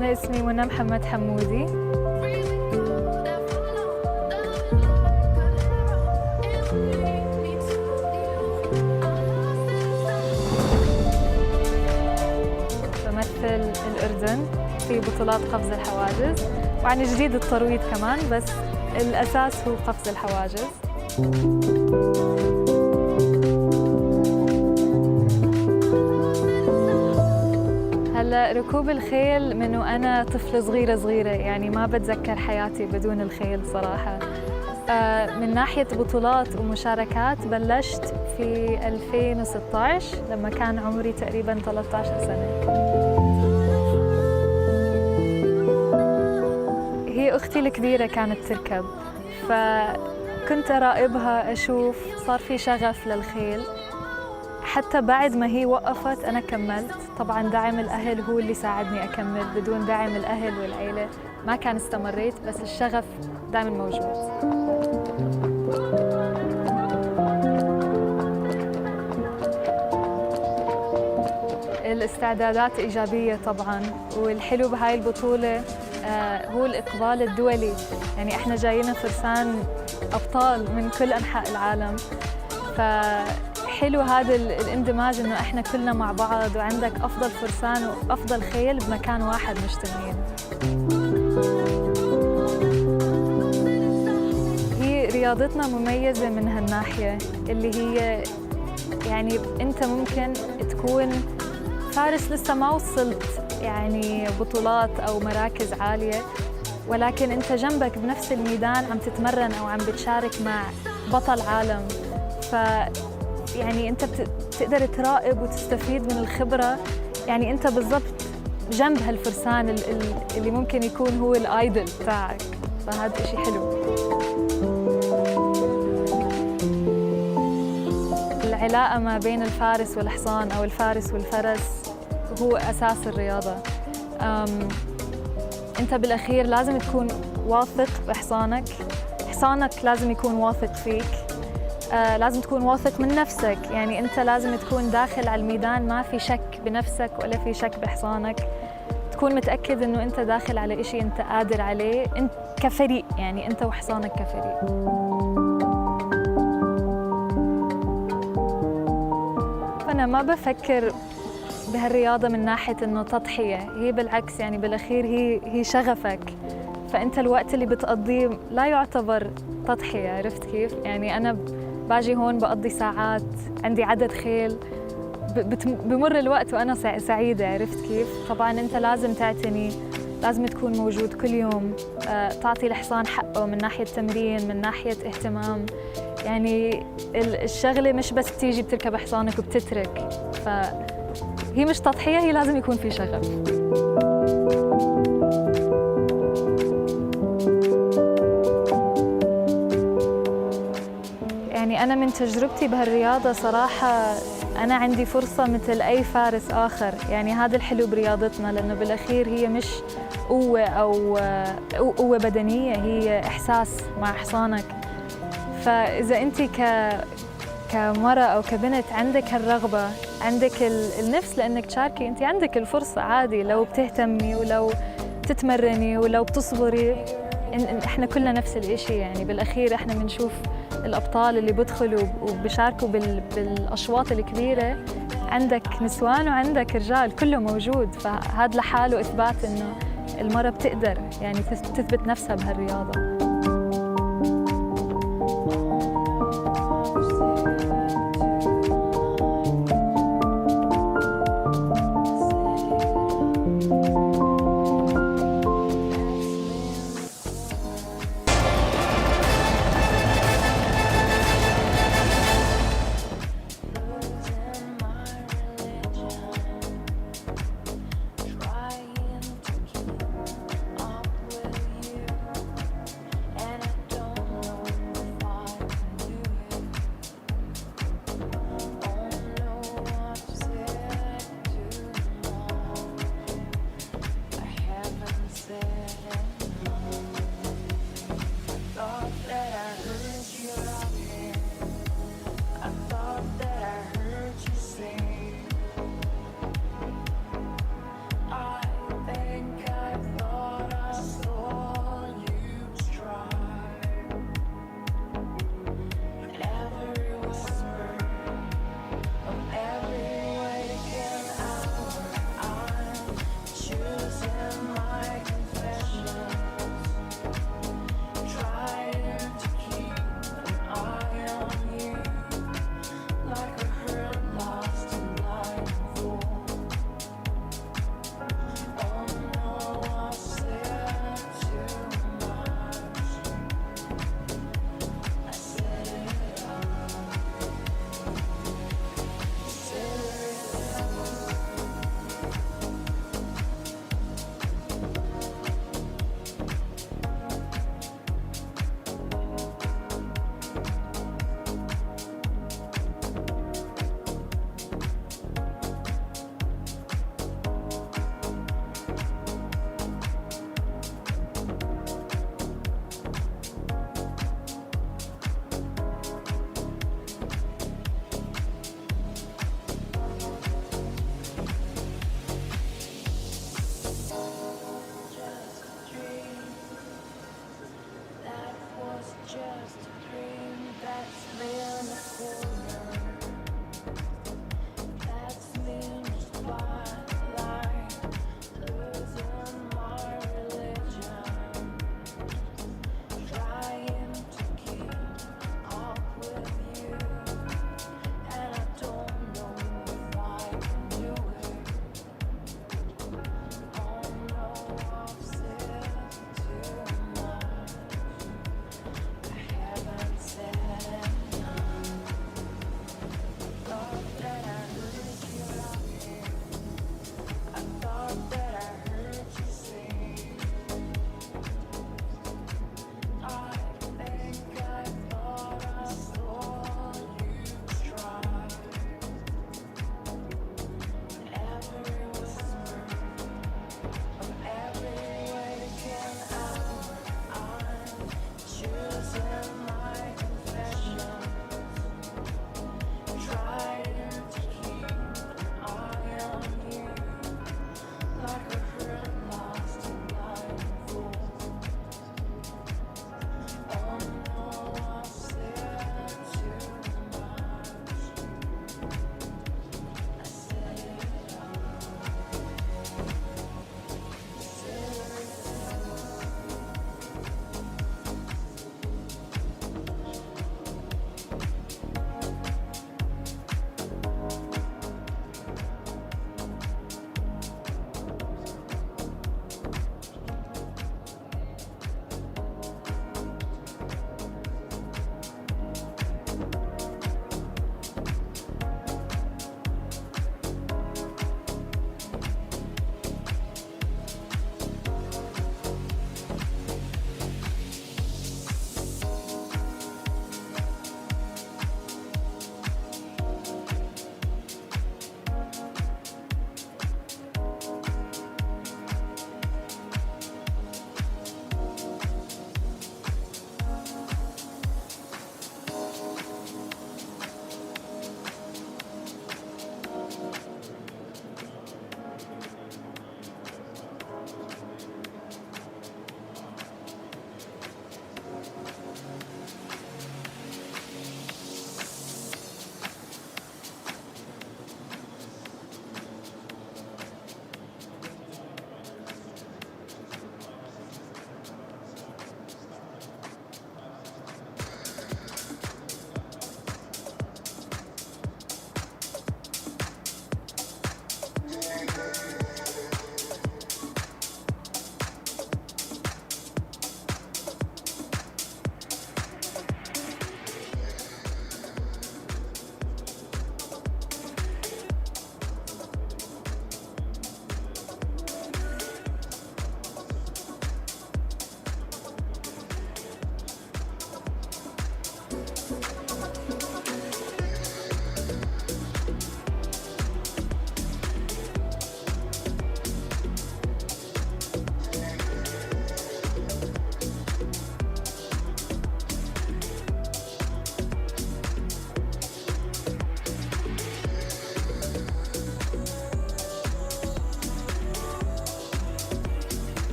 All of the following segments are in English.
أنا اسمي منى محمد حمودي. بمثل الأردن في بطولات قفز الحواجز، وعن جديد الترويض كمان، بس الأساس هو قفز الحواجز. هلا ركوب الخيل من وأنا طفلة صغيرة، يعني ما بتذكر حياتي بدون الخيل صراحة. من ناحية بطولات ومشاركات بلشت في 2016 لما كان عمري تقريباً 13 سنة. هي أختي الكبيرة كانت تركب، فكنت أراقبها أشوف صار في شغف للخيل. حتى بعد ما هي وقفت أنا كملت. طبعاً دعم الأهل هو اللي ساعدني أكمل، بدون دعم الأهل والعيلة ما كان استمريت، بس الشغف دائماً موجود. الاستعدادات إيجابية طبعاً، والحلو بهاي البطولة هو الإقبال الدولي. يعني إحنا جايين فرسان أبطال من كل أنحاء العالم، فحلو هذا الاندماج إنه إحنا كلنا مع بعض، وعندك أفضل فرسان وأفضل خيل بمكان واحد مجتمعين. هي رياضتنا مميزة من هالناحية، اللي هي يعني أنت ممكن تكون فارس لسه ما وصلت يعني بطولات أو مراكز عالية، ولكن أنت جنبك بنفس الميدان عم تتمرن أو عم بتشارك مع بطل عالم. يعني أنت بتقدر تراقب وتستفيد من الخبرة. يعني أنت بالضبط جنب هالفرسان اللي ممكن يكون هو الآيدل تاعك، فهذا إشي حلو. العلاقة ما بين الفارس والحصان أو الفارس والفرس هو أساس الرياضة. أنت بالأخير لازم تكون واثق بحصانك، حصانك لازم يكون واثق فيك، لازم تكون واثق من نفسك. يعني أنت لازم تكون داخل على الميدان ما في شك بنفسك ولا في شك بحصانك، تكون متأكد إنه أنت داخل على إشي أنت قادر عليه، أنت كفريق، يعني أنت وحصانك كفريق. أنا ما بفكر بهالرياضة من ناحية إنه تضحية، هي بالعكس، يعني بالأخير هي شغفك، فأنت الوقت اللي بتقضيه لا يعتبر تضحية. عرفت كيف؟ يعني أنا باجي هون بقضي ساعات، عندي عدد خيل، بمر الوقت وأنا سعيدة. عرفت كيف؟ طبعاً أنت لازم تعتني، لازم تكون موجود كل يوم، تعطي الحصان حقه من ناحية تمرين، من ناحية اهتمام. يعني الشغلة مش بس تيجي بتركب حصانك وبتترك، فهي مش تضحية، هي لازم يكون في شغف. يعني أنا من تجربتي بهالرياضة صراحة أنا عندي فرصة مثل أي فارس آخر. يعني هذا الحلو برياضتنا، لأنه بالأخير هي مش قوة أو قوة بدنية، هي إحساس مع حصانك. فإذا أنت كمرأة أو كبنت عندك هالرغبة، عندك النفس لأنك تشاركي، أنت عندك الفرصة عادي، لو بتهتمي ولو بتتمرني ولو بتصبري. إحنا كلنا نفس الإشي. يعني بالأخير إحنا بنشوف الأبطال اللي بدخلوا وبيشاركوا بالأشواط الكبيرة، عندك نسوان وعندك رجال، كله موجود. فهذا لحاله إثبات إنه المرأة بتقدر يعني تثبت نفسها بهالرياضة. just a dream that's been a corner. That's me in the spotlight, losing my religion, trying to keep up with you, and I don't know if I can do it. Oh no, I've said too much. I haven't said enough.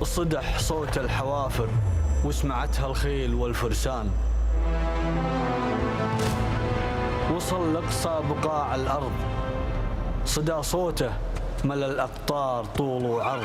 صدح صوت الحوافر وسمعتها الخيل والفرسان، وصل لأقصى بقاع الأرض، صدى صوته ملى الأقطار طول وعرض.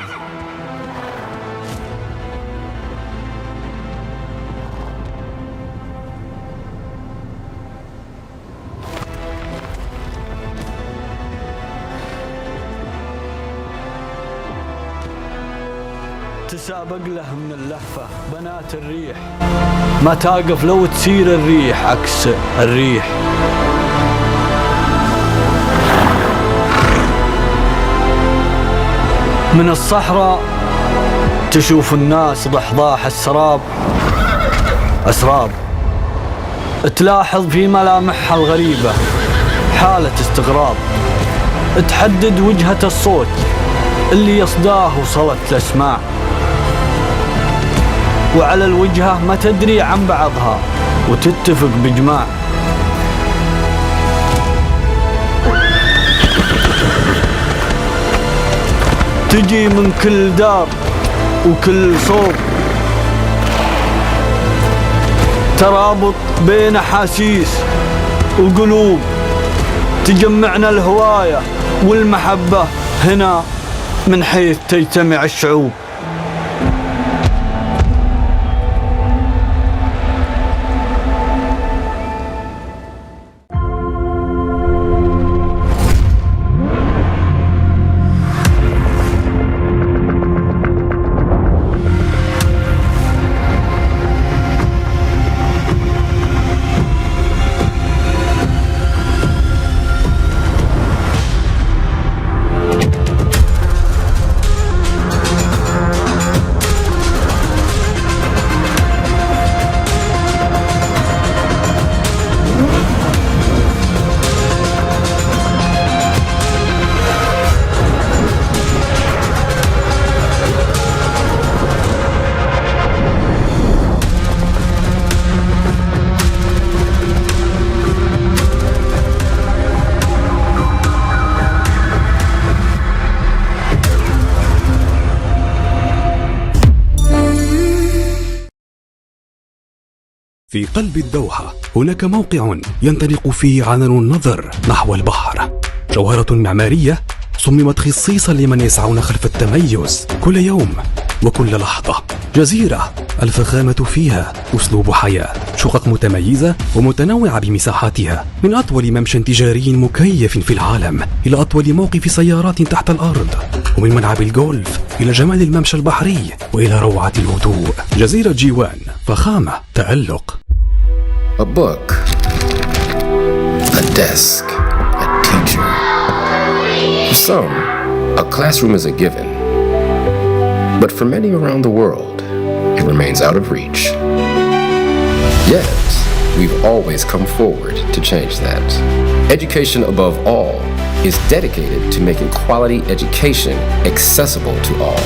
تسابق له من اللهفة بنات الريح، ما تقف لو تسير الريح عكس الريح. من الصحراء تشوف الناس ضحضاح السراب أسراب، تلاحظ في ملامحها الغريبة حالة استغراب، تحدد وجهة الصوت اللي يصداه وصلت الأسماع، وعلى الوجهة ما تدري عن بعضها وتتفق بجماع. تجي من كل دار وكل صوب، ترابط بين أحاسيس وقلوب، تجمعنا الهواية والمحبة هنا من حيث تجتمع الشعوب. في قلب الدوحة هناك موقع ينطلق فيه عنان النظر نحو البحر، جوهرة معمارية صممت خصيصا لمن يسعون خلف التميز كل يوم وكل لحظة. جزيرة الفخامة فيها أسلوب حياة، شقق متميزة ومتنوعة بمساحاتها، من أطول ممشى تجاري مكيف في العالم إلى أطول موقف سيارات تحت الأرض، ومن ملعب الجولف إلى جمال الممشى البحري وإلى روعة الهدوء. جزيرة جيوان، فخامة، تألق. A book, a desk, a teacher. For some, a classroom is a given. But for many around the world, it remains out of reach. Yet, we've always come forward to change that. Education above all is dedicated to making quality education accessible to all.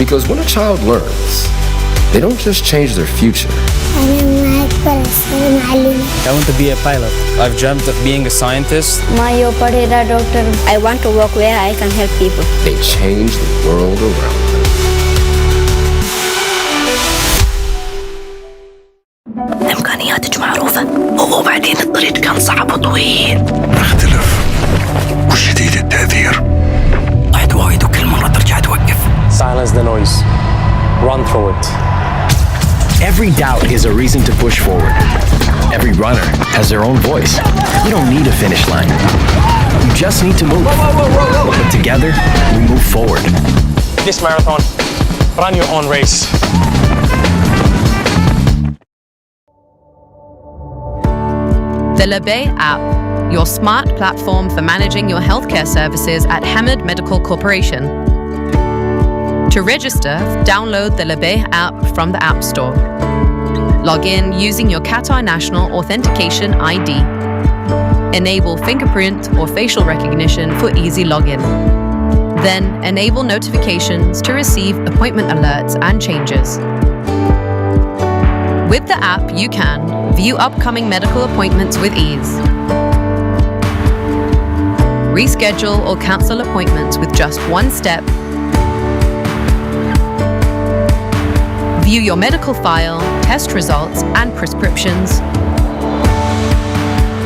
Because when a child learns, they don't just change their future. I want to be a pilot. I've dreamt of being a scientist. I want to work where I can help people. They change the world around them. إمكانياتك معروفة، وبعدين الطريق كان صعب وطويل. اختلف وشديد التأثير. طحت وايد وكل مرة ترجع توقف. Silence the noise. Run through it. Every doubt is a reason to push forward. Every runner has their own voice. You don't need a finish line. You just need to move. But together, we move forward. This marathon, run your own race. The Labay app, your smart platform for managing your healthcare services at HAMAD Medical Corporation. To register, download the Labay app from the App Store. Log in using your Qatar National Authentication ID. Enable fingerprint or facial recognition for easy login. Then enable notifications to receive appointment alerts and changes. With the app, you can view upcoming medical appointments with ease, reschedule or cancel appointments with just one step, view your medical file, test results, and prescriptions,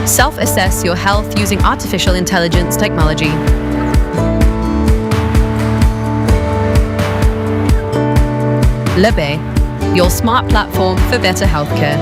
self-assess your health using artificial intelligence technology. Lebe, your smart platform for better healthcare.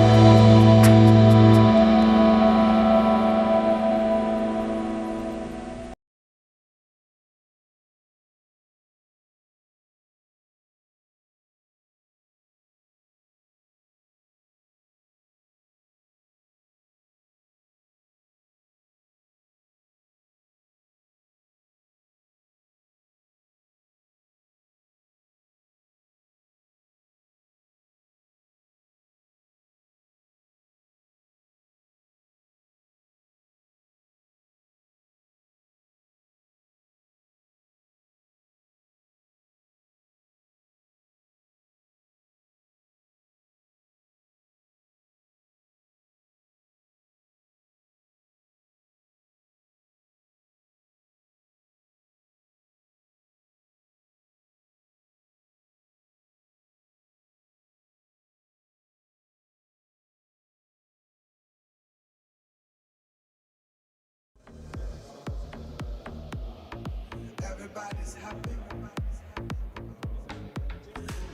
Everybody's happy.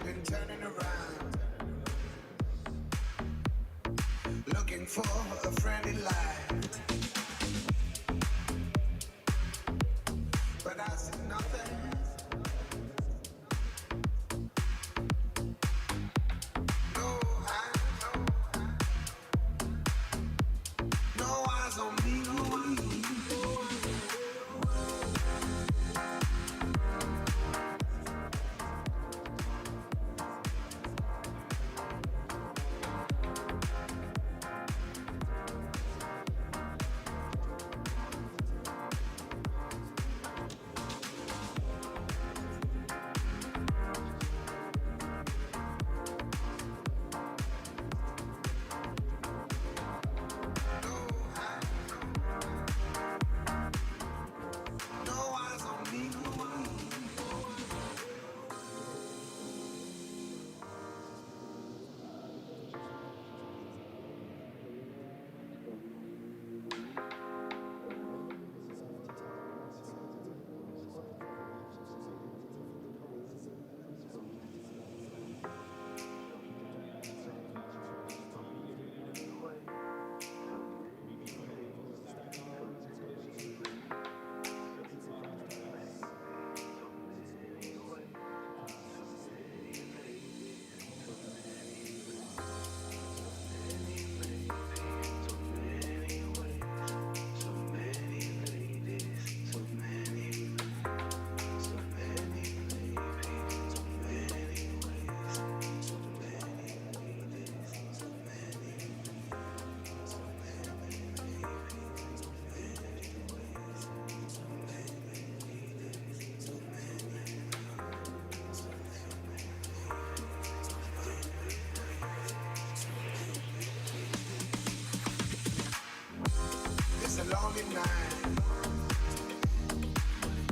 Been turning around, looking for a friendly light, but I see nothing. No eyes on me.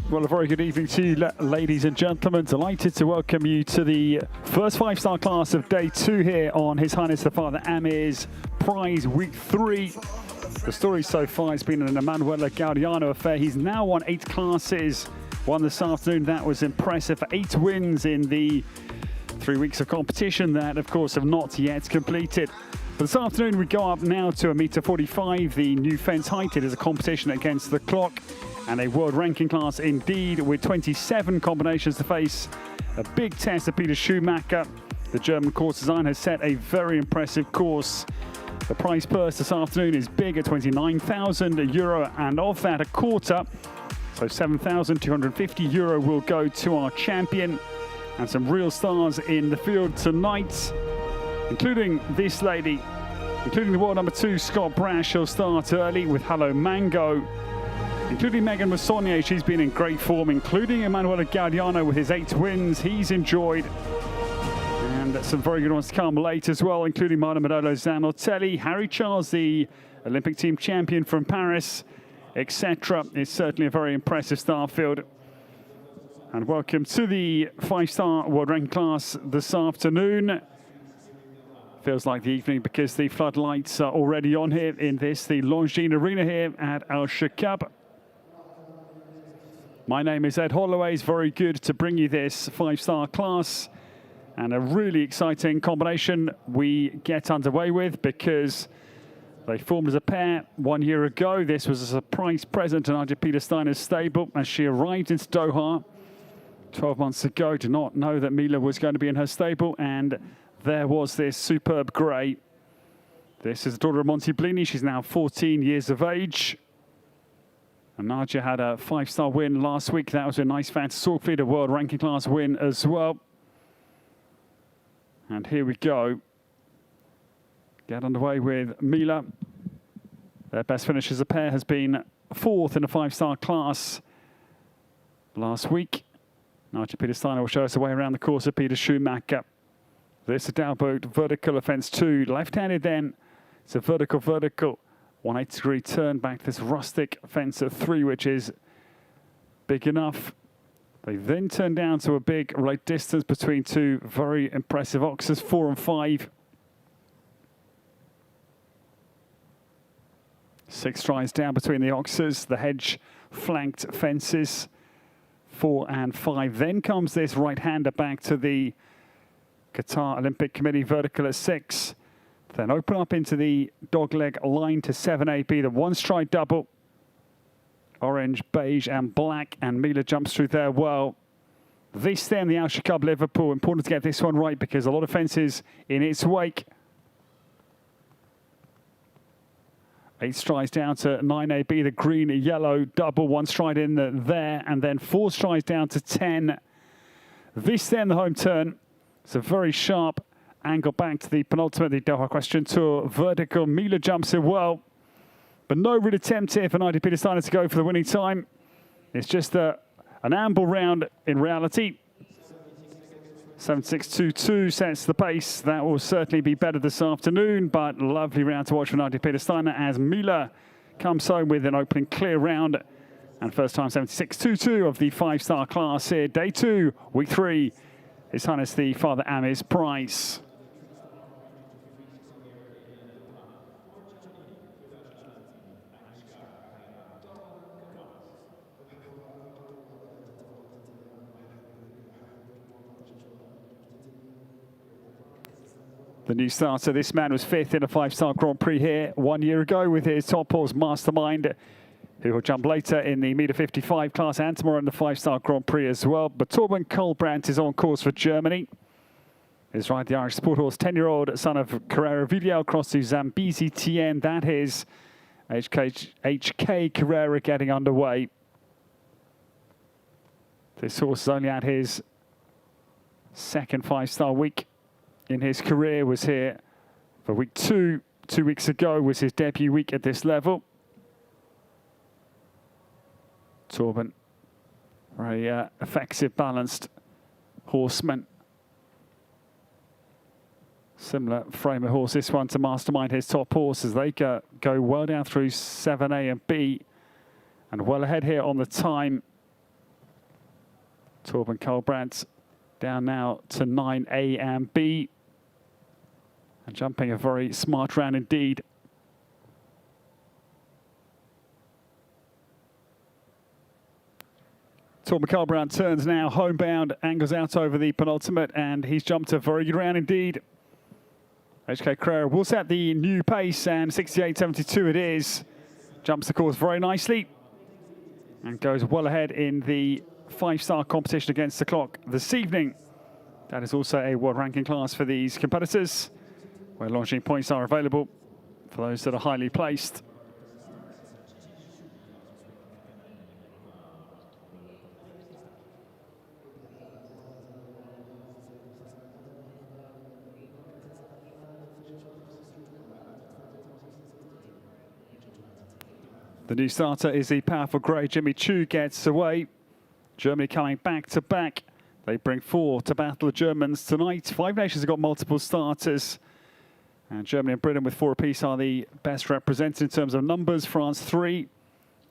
Well, a very good evening to you, ladies and gentlemen. Delighted to welcome you to the first 5-star class of day 2 here on His Highness the Father Amir's Prize Week 3. The story so far has been an Emanuele Gaudiano affair. He's now won 8 classes. Won this afternoon. That was impressive. 8 wins in the 3 weeks of competition that, of course, have not yet completed. But this afternoon, we go up now to 1.45 meters, the new fence height. It is a competition against the clock and a world ranking class indeed, with 27 combinations to face. A big test of Peter Schumacher. The German course designer has set a very impressive course. The prize purse this afternoon is big at €29,000, and of that, a quarter, so €7,250 will go to our champion. And some real stars in the field tonight, including this lady, including the world number 2, Scott Brash. She'll start early with Hello Mango. including Megan Massonnier. She's been in great form, including Emanuele Gaudiano with his 8 wins. He's enjoyed. And some very good ones to come late as well, including Marta Modolo, Zanotelli, Harry Charles, the Olympic team champion from Paris, etc. It's certainly a very impressive star field. And welcome to the 5-star world ranking class this afternoon. Feels like the evening because the floodlights are already on here in the Longines Arena here at Alshaqab. My name is Ed Holloway. It's very good to bring you this 5-star class and a really exciting combination we get underway with because they formed as a pair 1 year ago. This was a surprise present to Nadia Peter Steiner's stable as she arrived into Doha 12 months ago. Did not know that Mila was going to be in her stable, and there was this superb grey. This is the daughter of Monty Blini. She's now 14 years of age. And Nadia had a 5-star win last week. That was a nice Fantasy Sorkfleet, a world ranking class win as well. And here we go. Get underway with Mila. Their best finish as a pair has been 4th in a 5-star class last week. Nadia Peter Steiner will show us the way around the course of Peter Schumacher. This is a downboat vertical offence 2. Left-handed then. It's a vertical, 180-degree turn back to this rustic fence of 3, which is big enough. They then turn down to a big right distance between 2 very impressive oxes, 4 and 5. 6 strides down between the oxes, the hedge-flanked fences, 4 and 5. Then comes this right-hander back to the Qatar Olympic Committee vertical at 6. Then open up into the dogleg line to 7AB, the 1-stride double. Orange, beige and black, and Mila jumps through there well. This then, the Alshaqab Liverpool. Important to get this one right because a lot of fences in its wake. 8 strides down to 9AB, the green, yellow, double, 1 stride in there, and then 4 strides down to 10. This then, the home turn. It's a very sharp angle back to the penultimate, the Doha Equestrian Tour vertical. Mila jumps in well, but no real attempt here for Nadia Peter Steiner to go for the winning time. It's just an amble round in reality. 7.622 sets the pace. That will certainly be better this afternoon, but lovely round to watch for Nadia Peter Steiner as Mila comes home with an opening clear round. And first time 76.22 of the 5-star class here. Day 2, week 3. His Highness the Father Amir's prize. The new starter, this man was 5th in a 5-star Grand Prix here 1 year ago with his top horse Mastermind, who will jump later in the meter 55 class and tomorrow in the 5-star Grand Prix as well. But Torben Kohlbrandt is on course for Germany. He's right, the Irish sport horse, 10-year-old son of Carrera Vidiel, cross to Zambezi Tien. That is HK Carrera getting underway. This horse is only at his 2nd 5-star week in his career, was here for week 2. 2 weeks ago was his debut week at this level. Torben, very effective, balanced horseman. Similar frame of horse, this one to Mastermind, his top horse, as they go well down through 7A and B. And well ahead here on the time. Torben Kohlbrandt down now to 9A and B. And jumping a very smart round indeed. Torben Kohlbrandt turns now homebound, angles out over the penultimate, and he's jumped a very good round indeed. HK Carrera will set the new pace, and 68.72 it is. Jumps the course very nicely and goes well ahead in the 5-star competition against the clock this evening. That is also a world ranking class for these competitors, where launching points are available for those that are highly placed. The new starter is the powerful grey. Jimmy Choo gets away. Germany coming back to back. They bring 4 to battle the Germans tonight. 5 nations have got multiple starters. And Germany and Britain with 4 apiece are the best represented in terms of numbers. France 3.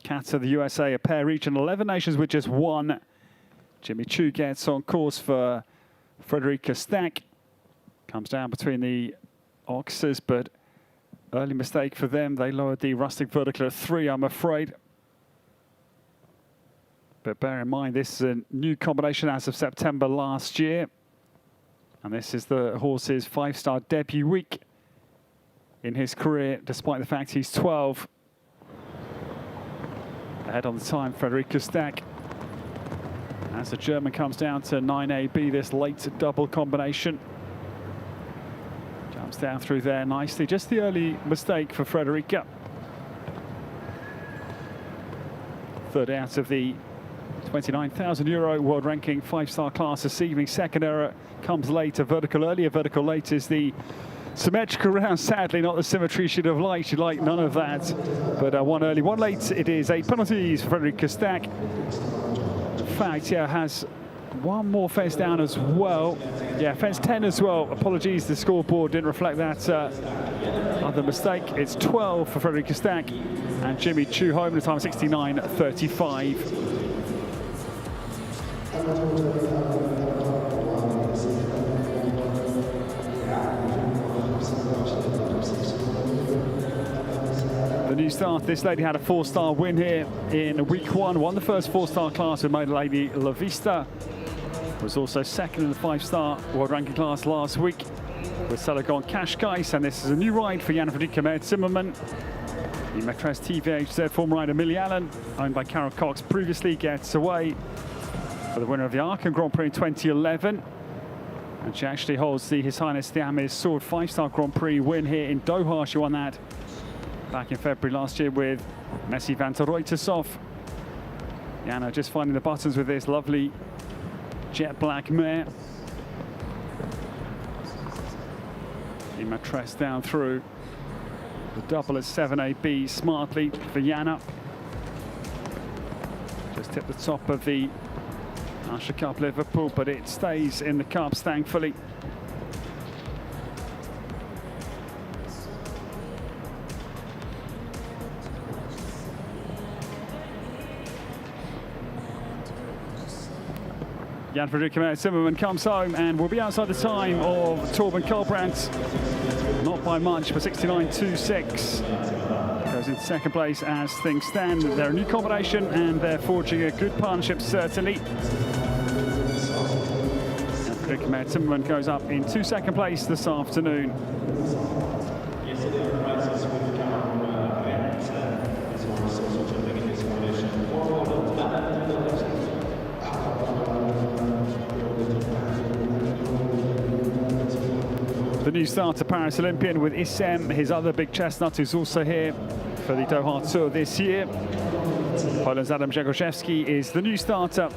Qatar, the USA, a pair each, and 11 nations with just 1. Jimmy Choo gets on course for Frederica Stack. Comes down between the oxes, but early mistake for them. They lowered the rustic vertical at 3, I'm afraid. But bear in mind, this is a new combination as of September last year. And this is the horse's 5-star debut week in his career, despite the fact he's 12. Ahead on the time, Frederica Stack. As the German comes down to 9AB, this late double combination. Jumps down through there nicely. Just the early mistake for Frederica. Third out of the €29,000 world ranking 5-star class this evening. Second error comes later. Vertical earlier, vertical late is the symmetrical round. Sadly, not the symmetry she'd have liked. She'd like none of that. But 1 early, 1 late. It is 8 penalties for Frederica Stack. In fact, yeah, has 1 more fence down as well. Yeah, fence 10 as well. Apologies, the scoreboard didn't reflect that other mistake. It's 12 for Frederica Stack. And Jimmy Choo home, the time 69.35. The new start, this lady had a 4-star win here in week 1. Won the first 4-star class with Maiden Lady La Vista. Was also second in the 5-star world ranking class last week with Selagon Kashkais. And this is a new ride for Jan Fredrika Med Zimmerman. The Maîtresse TVHZ former rider Millie Allen, owned by Carol Cox, previously gets away for the winner of the Aachen Grand Prix in 2011. And she actually holds the His Highness the Amir's Sword 5-star Grand Prix win here in Doha. She won that back in February last year with Messi van der Ruytershof. Jana just finding the buttons with this lovely jet black mare. The Maîtresse down through. The double at 7AB smartly for Jana. Just hit the top of the Alshaqab Liverpool, but it stays in the cups, thankfully. Jan Fredrika Zimmerman comes home and will be outside the time of Torben Kolbrandt. Not by much, but 69.26. Goes into second place as things stand. They're a new combination and they're forging a good partnership, certainly. Jan Fredrika Zimmerman goes up into second place this afternoon. The new starter, Paris Olympian with Issem, his other big chestnut, who's also here for the Doha Tour this year. Poland's Adam Jagoszewski is the new starter.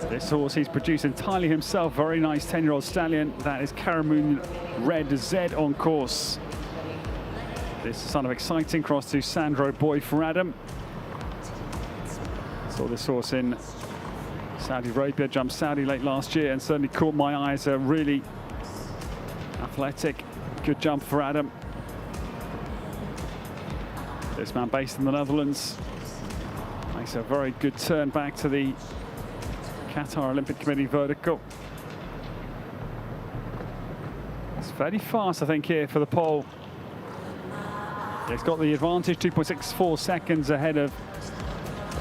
This horse he's produced entirely himself. Very nice 10-year-old stallion. That is Caramoon Red Z on course. This son of exciting cross to Sandro Boy for Adam. Saw this horse in Saudi Arabia, jumped Saudi late last year and certainly caught my eye as a really athletic, good jump for Adam. This man based in the Netherlands makes a very good turn back to the Qatar Olympic Committee vertical. It's very fast, I think, here for the pole. He's got the advantage, 2.64 seconds ahead of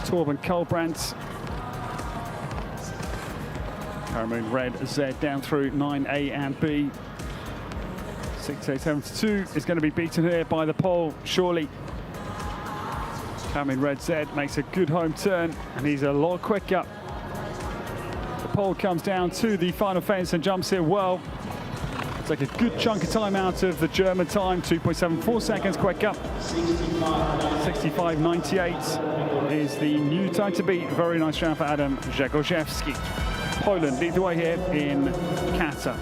Torben Kolbrandt. Caramoon Red Z down through 9A and B. 68.72 is going to be beaten here by the pole, surely. Caramoon Red Z makes a good home turn, and he's a lot quicker. The pole comes down to the final fence and jumps here well. Take a good chunk of time out of the German time, 2.74 seconds quicker. 65.98 is the new time to beat. Very nice round for Adam Jagoszewski. Poland lead the way here in Qatar.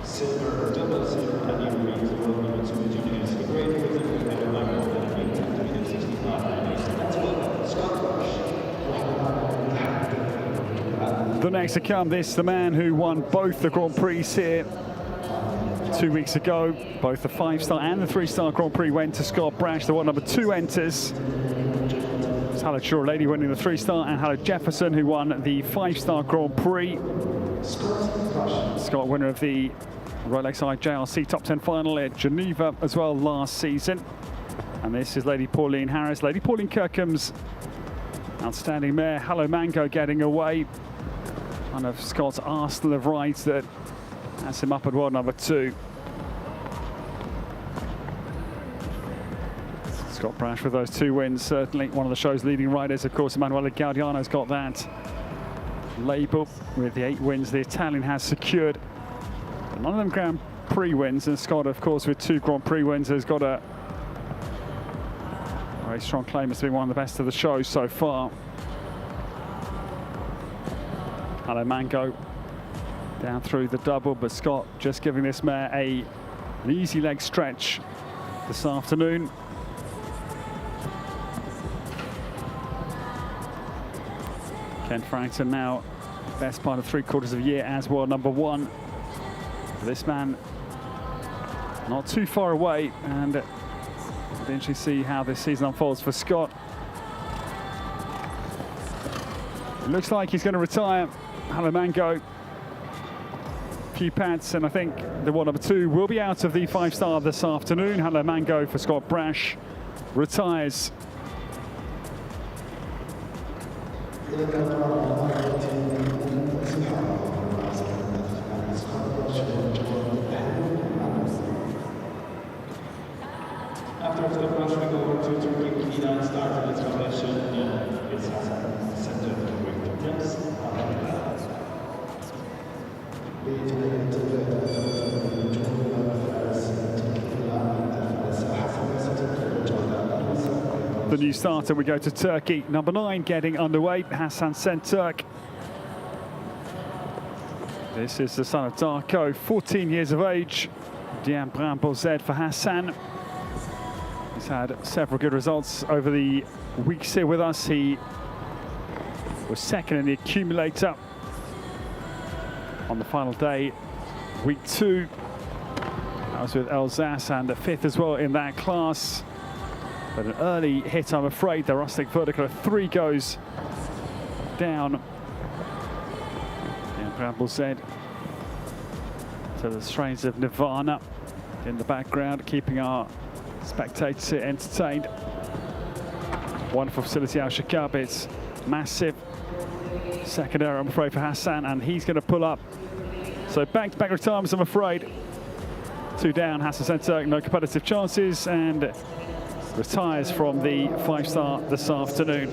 silver, double silver, and you read the world number 2 juniors. The great rhythm and Airline and 65. That's what Scott The next to come, this the man who won both the Grand Prix here 2 weeks ago. Both the 5-star and the 3-star Grand Prix went to Scott Brash. The one number 2 enters. It's Hallett Shore Lady winning the 3-star, and Hallett Jefferson who won the 5-star Grand Prix. Scott, winner of the Rolex IJRC Top 10 final at Geneva as well last season. And this is Lady Pauline Harris. Lady Pauline Kirkham's outstanding mare, Hello Mango, getting away. One of Scott's arsenal of rides that has him up at world number 2. Scott Brash with those 2 wins, certainly one of the show's leading riders. Of course, Emanuele Gaudiano's got that label with the 8 wins the Italian has secured. None of them Grand Prix wins, and Scott, of course, with 2 Grand Prix wins, has got a very strong claim as being one of the best of the show so far. Hello Mango down through the double, but Scott just giving this mare an easy leg stretch this afternoon. Ken Frankton now best part of 3/4 of a year as world number 1. This man not too far away, and eventually see how this season unfolds for Scott. It looks like he's going to retire. Hello Mango, few pads, and I think the world number 2 will be out of the 5-star this afternoon. Hello Mango for Scott Brash retires. After the flash, we go over to Turkey, Kina, start its competition. It's center with Yes. The new starter, we go to Turkey. Number 9 getting underway, Hassan Senturk. This is the son of Darko, 14 years of age. Diane Brown-Bozed for Hassan. He's had several good results over the weeks here with us. He was second in the accumulator on the final day, week 2. That was with Alsace, and a 5th as well in that class. But an early hit, I'm afraid. The rustic vertical of 3 goes down. And Bramble said to the strains of Nirvana in the background, keeping our spectators entertained. Wonderful facility, Alshaqab. It's massive. Second error, I'm afraid, for Hassan, and he's going to pull up. So back-to-back retirements, I'm afraid. 2 down, Hassan Senturk, no competitive chances, and retires from the 5-star this afternoon.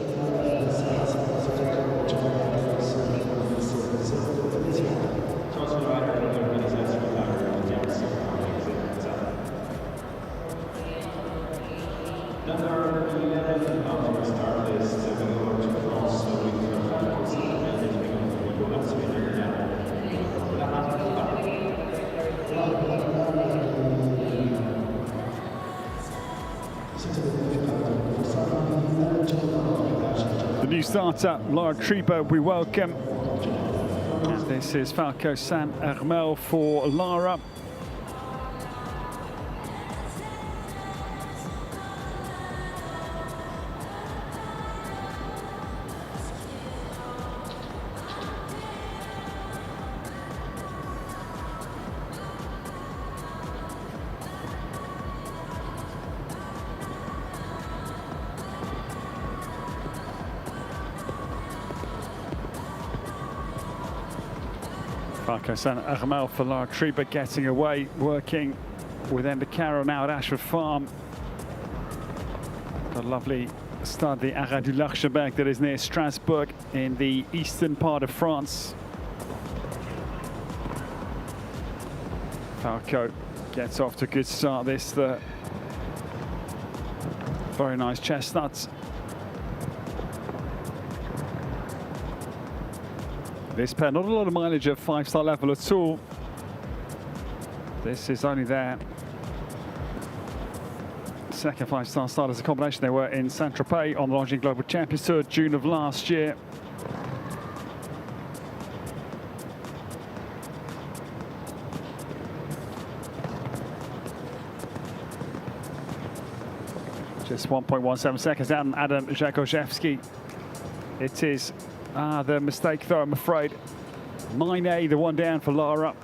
The new starter, Laura Trieber, we welcome. And this is Falco San Armel for Lara. Falco San Armel for Lara Trieber getting away, working with Enda Caro now at Ashford Farm. A lovely stade, the Arrêt du L'Archeberg, that is near Strasbourg in the eastern part of France. Falco gets off to a good start. This, the very nice chestnut. This pair, not a lot of mileage at 5-star level at all. This is only their second 5-star start as a combination. They were in Saint-Tropez on the Longines Global Champions Tour June of last year. Just 1.17 seconds down Adam Jagoszewski. It is the mistake though, I'm afraid. 9A, the one down for Lara.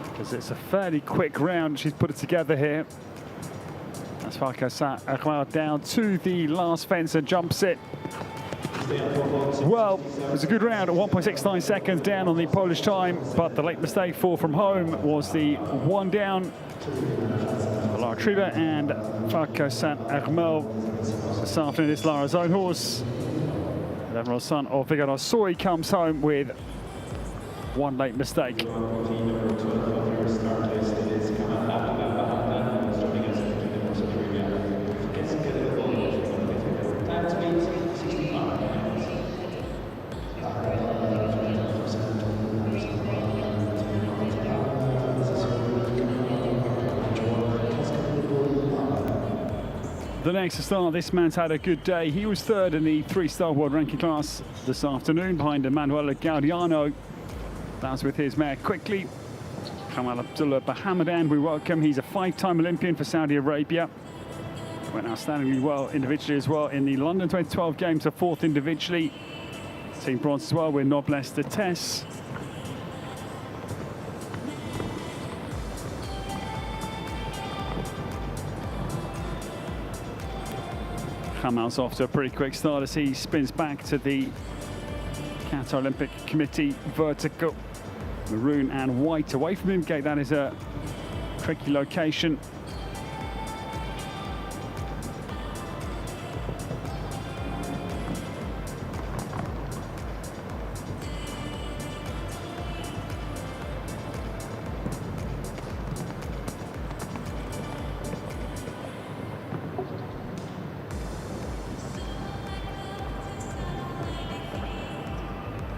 Because it's a fairly quick round. She's put it together here. As Ahmad down to the last fence and jumps it. Well, it was a good round at 1.69 seconds down on the Polish time, but the late mistake fall from home was the one down. Lara Triba and Farka Sant Armel. This afternoon, it's Lara's own horse. 11-year-old son of Vigor Soy comes home with one late mistake. The next to start, this man's had a good day. He was third in the 3-star world ranking class this afternoon behind Emanuele Gaudiano. That was with his mare Quickly. Kamal Abdullah Bahamadan, we welcome. He's a 5-time Olympian for Saudi Arabia. Went outstandingly well individually as well in the London 2012 Games, a 4th individually. Team bronze as well with Noblesse de Tess. Kamal's off to a pretty quick start as he spins back to the Qatar Olympic Committee vertical. Maroon and white away from him. Gate, that is a tricky location.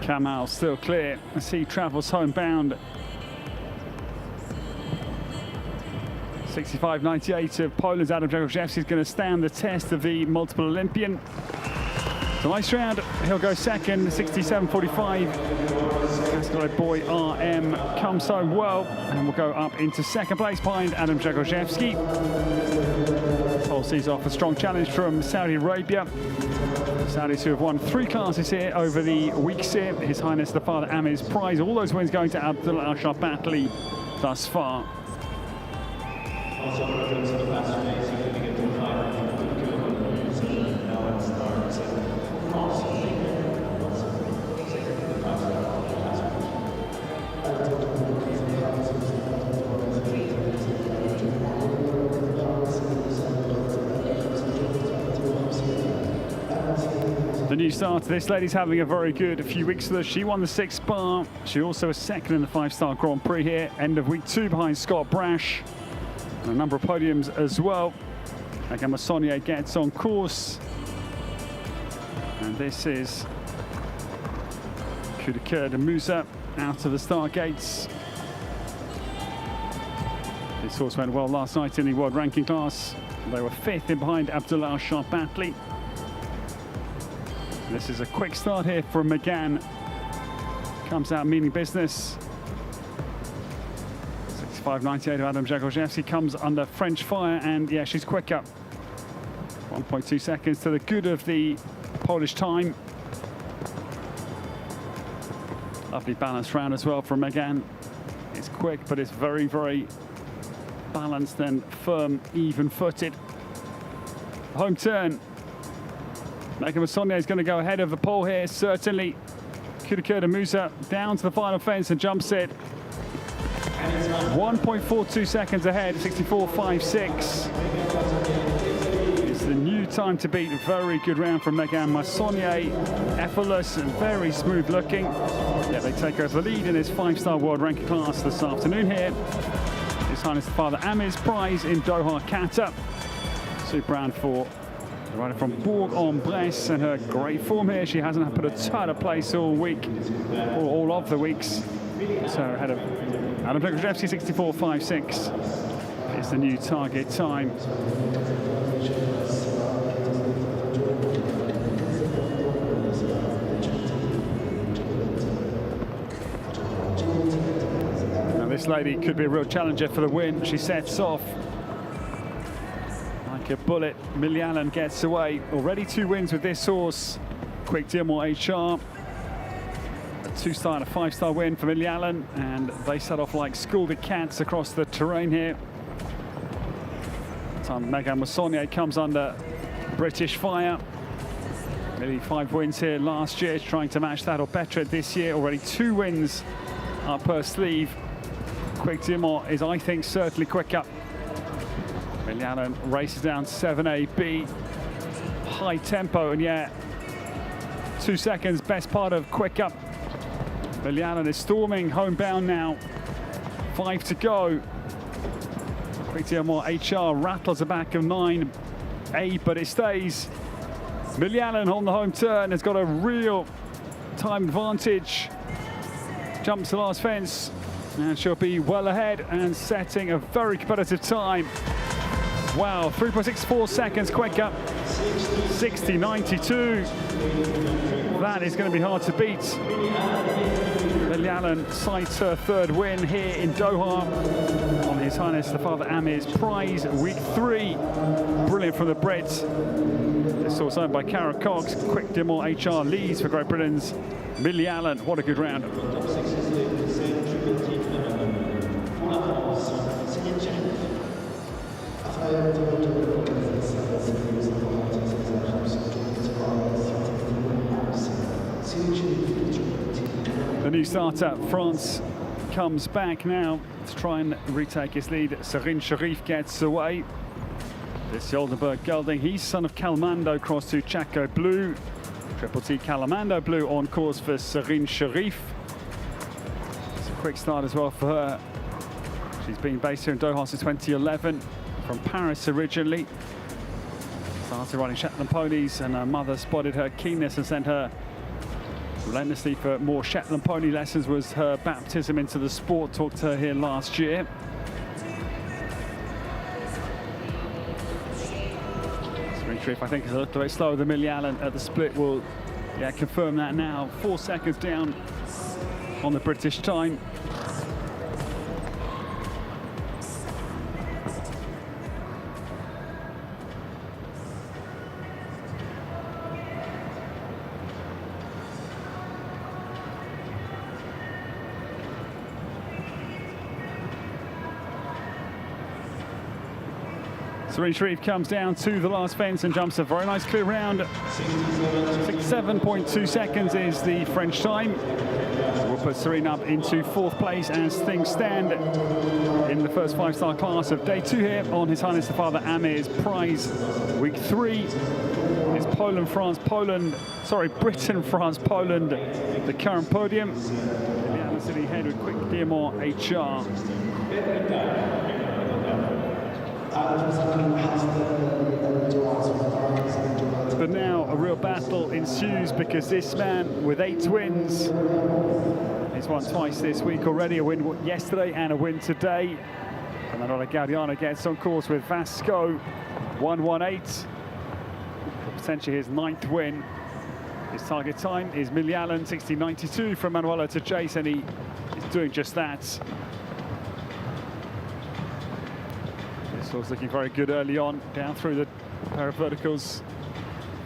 Kamal still clear as he travels homebound. 65.98 of Poland's Adam Jagoszewski is going to stand the test of the multiple Olympian. It's a nice round. He'll go second. 67.45. Cascade Boy RM comes home well and will go up into second place behind Adam Jagoszewski. Paul sees off a strong challenge from Saudi Arabia. Saudis who have won 3 classes here over the weeks here. His Highness the Father Amir's prize. All those wins going to Abdullah Al-Shabbatli thus far. Also present to the last race, you can get to 500 now it starts The new starter, this lady's having a very good few weeks with us. She won the 6th bar. She also was second in the 5-star Grand Prix here. End of week 2 behind Scott Brash. And a number of podiums as well. Again, Massonnier gets on course. And this is Coup de Coeur de Musa out of the start gates. This horse went well last night in the world ranking class. They were 5th in behind Abdullah Al-Shabbatli. This is a quick start here from McGann. Comes out meaning business. 65.98 of Adam Jagoszewski comes under French fire, and yeah, she's quicker. 1.2 seconds to the good of the Polish time. Lovely balanced round as well from McGann. It's quick, but it's very, very balanced and firm, even-footed. Home turn. Megan Massonnier is going to go ahead of the pole here, certainly. Coup de Coeur de Musa down to the final fence and jumps it. 1.42 seconds ahead, 64.56. It's the new time to beat. Very good round from Megan Massonnier. Effortless and very smooth looking. Yeah, they take over the lead in this 5-star world ranking class this afternoon here. His Highness the Father Amir's prize in Doha, Qatar. Super round for Rider from Bourg-en-Bresse, and her great form here. She hasn't put a ton of place all week, or all of the weeks. So ahead of Adam Pekrajewski, 64.56 is the new target time. Now this lady could be a real challenger for the win. She sets off like a bullet. Millie Allen gets away. Already 2 wins with this horse. Quick Dearmore HR. A 2-star and a 5-star win for Millie Allen, and they set off like scalded cats across the terrain here. Time Megan Massonnier comes under British fire. Nearly 5 wins here last year, trying to match that or better this year. Already 2 wins up her sleeve. Quick Dearmore is, I think, certainly quicker. Millie Allen races down 7AB. High tempo, and yeah, 2 seconds, best part of Quick Up. Millie Allen is storming homebound now. 5 to go. Quick Dearmore HR rattles the back of 9A, but it stays. Millie Allen on the home turn has got a real time advantage. Jumps the last fence, and she'll be well ahead and setting a very competitive time. Wow, 3.64 seconds, Quick Up, 60.92. That is going to be hard to beat. Millie Allen sights her 3rd win here in Doha on His Highness the Father Amir's Prize, week 3. Brilliant from the Brits. This horse owned by Cara Cox. Quick Dearmore HR leads for Great Britain's Millie Allen. What a good round. The new starter, France, comes back now to try and retake his lead. Serene Sharif gets away. This is Oldenburg Gelding. He's son of Calmando, cross to Chaco Blue. Triple T Calamando Blue on course for Serene Sharif. It's a quick start as well for her. She's been based here in Doha since 2011, from Paris originally. Started riding Shetland ponies, and her mother spotted her keenness and sent her relentlessly for more Shetland pony lessons. Was her baptism into the sport. Talked to her here last year. Serene Sharif, I think, is a little bit slower than Millie Allen at the split. Will confirm that now. 4 seconds down on the British time. Serene Sharif comes down to the last fence and jumps a very nice clear round. 67.2 seconds is the French time. We'll put Serene up into 4th place as things stand in the first 5-star class of day 2 here on His Highness the Father Amir's Prize. Week 3 is Britain, France, Poland, the current podium. The other sitting ahead with Quick Dearmore HR. But now a real battle ensues, because this man with 8 wins, he's won twice this week already, a win yesterday and a win today. And Manuela Gaudiano gets on course with Vasco, 118. Potentially his 9th win. His target time is Millie Allen, 60.92 from Manuela to chase, and he is doing just that. This horse looking very good early on, down through the pair of verticals,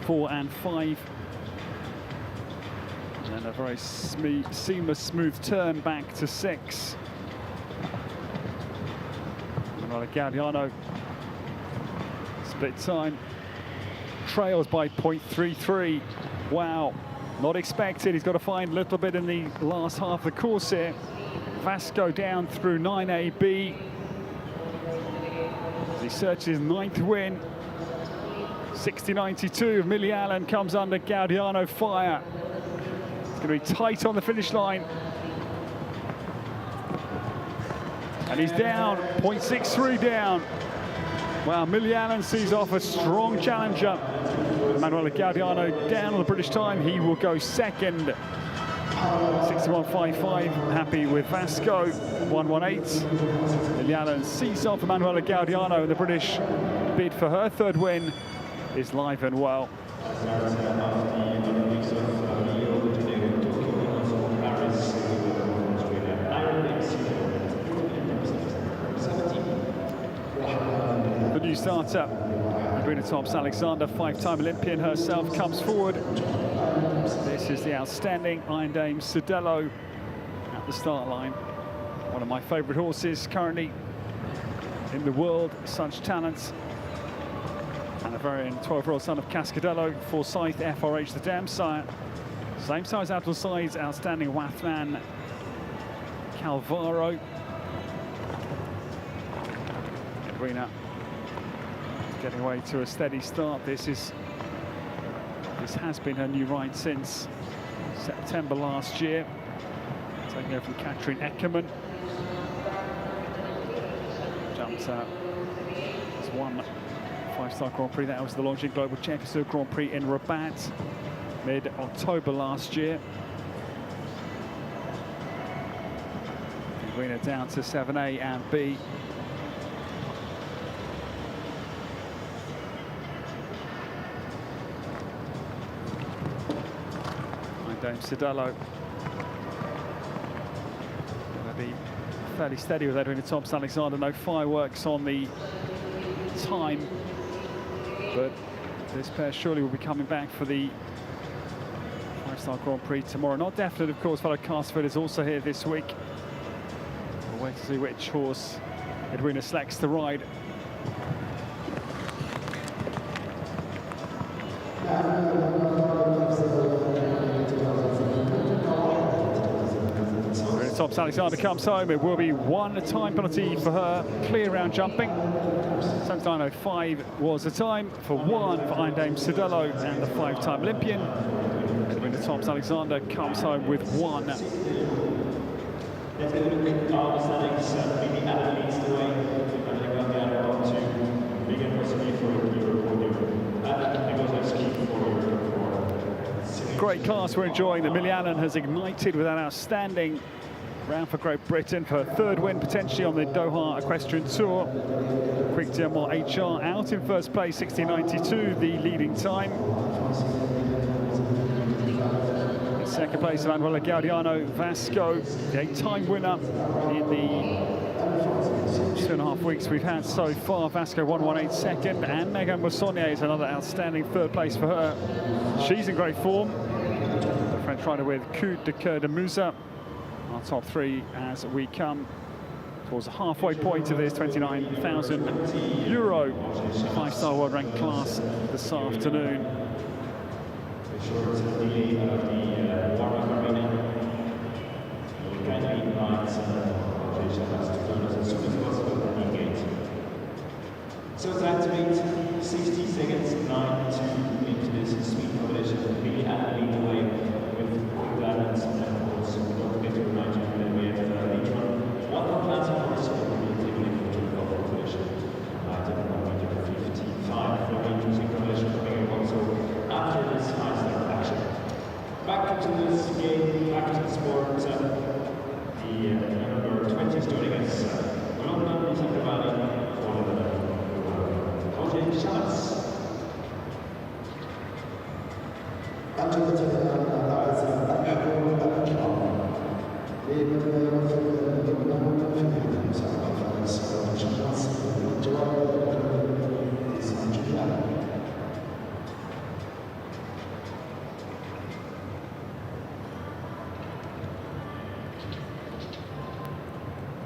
4 and 5. And then a very seamless, smooth turn back to 6. Manuela Gaudiano, split time, trails by 0.33. Wow, not expected. He's got to find a little bit in the last half of the course here. Vasco down through 9AB. He searches his 9th win. 60.92 of Millie Allen comes under Gaudiano fire. It's going to be tight on the finish line. And he's down, 0.63 down. Well, Millie Allen sees off a strong challenger. Emanuele Gaudiano down on the British time. He will go second. 61.55, happy with Vasco, 118. Millie Allen sees off Emanuele Gaudiano, and the British bid for her third win is live and well. The new starter, Adrina Thompson-Alexander, five-time Olympian herself, comes forward. This is the outstanding Iron Dame Sudello at the start line. One of my favourite horses currently in the world, such talent. And a very 12-year-old son of Cascadello, Forsyth, FRH, the dam sire. Same size out to the sides, outstanding Wathman Calvaro. Edwina getting away to a steady start. This has been her new ride since September last year. Taking over from Katrin Eckermann. Jumped out. It's won 5-star Grand Prix. That was the Longines Global Czechoslovakia Grand Prix in Rabat mid-October last year. Edwina down to 7A and B. Dame Sudello. Going to be fairly steady with Adrina Thompson-Alexander. No fireworks on the time, but this pair surely will be coming back for the 5-star Grand Prix tomorrow. Not definite, of course. Fellow Castford is also here this week. We'll wait to see which horse Edwina selects to ride. Thompson-Alexander comes home. It will be one time penalty for her. Clear round jumping. 79.05 was the time for one for Iron Dame Sudello and the 5-time Olympian. Edwina Thompson-Alexander comes home with one. Great class we're enjoying. The Millie Allen has ignited with an outstanding round for Great Britain for her third win potentially on the Doha Equestrian Tour. Quick Diamond HR out in first place, 16.92, the leading time. In second place, Emanuele Gaudiano, Vasco, the 8-time winner in the 2.5 weeks we've had so far. Vasco 118 second, and Megan Bossonnier is another outstanding third place for her. She's in great form. The French rider with Coup de Coeur de Musa. Our top three as we come towards the halfway point of this €29,000 5-star world ranked class this afternoon. So to activate 60 seconds, 9-2 into this speed competition. Millie Allen lead the way with Diamonds and of course, don't forget to remind you that we have each one more class of course, so we'll take a look into the golf competition. Item number 55 for the interesting competition coming up also after this 5-star action. Back to this game, back to the sport. The number 20 is joining us. London is in the valley for the Chance.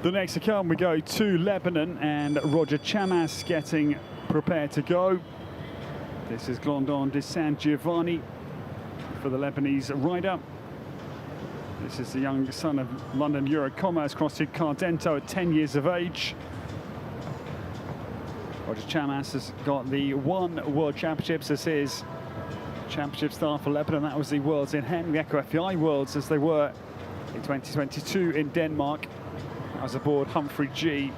The next to come, we go to Lebanon, and Roger Chamas getting prepared to go. This is Glendon de San Giovanni for the Lebanese rider. This is the young son of London Eurocommerce, crossed to Cardento at 10 years of age. Roger Chamas has got the one World Championships as his championship start for Lebanon. That was the Worlds in Hen, the Echo FEI Worlds as they were in 2022 in Denmark. That was aboard Humphrey G.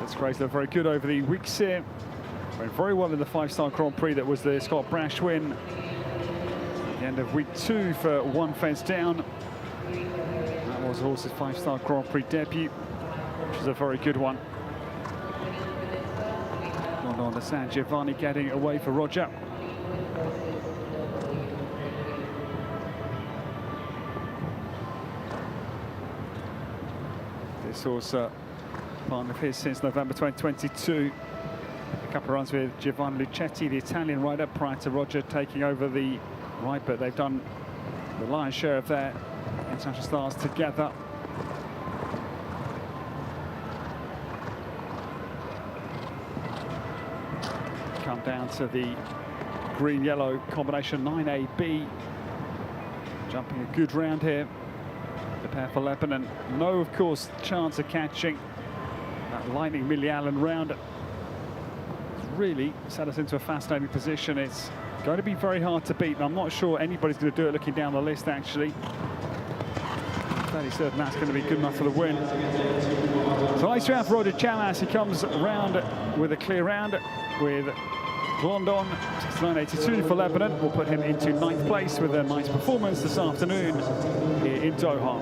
That's great. They're very good over the weeks here. Went very well in the 5-star Grand Prix. That was the Scott Brash win. At the end of week 2 for one fence down. That was the horse's 5-star Grand Prix debut, which is a very good one. On to San Giovanni getting away for Roger. This horse, partner of his since November 2022. A couple of runs with Giovanni Lucetti, the Italian rider, prior to Roger taking over the ride, but they've done the lion's share of their international stars together. Come down to the green-yellow combination 9AB. Jumping a good round here. The pair for Lebanon. No, of course, chance of catching that lightning Millie Allen round. It's really set us into a fascinating position. It's going to be very hard to beat, and I'm not sure anybody's going to do it looking down the list, actually. I'm fairly certain that's going to be good enough for the win. So nice round for Roger Chamas. He comes round with a clear round with Blondon, 69.82 for Lebanon. Will put him into 9th place with a nice performance this afternoon here in Doha.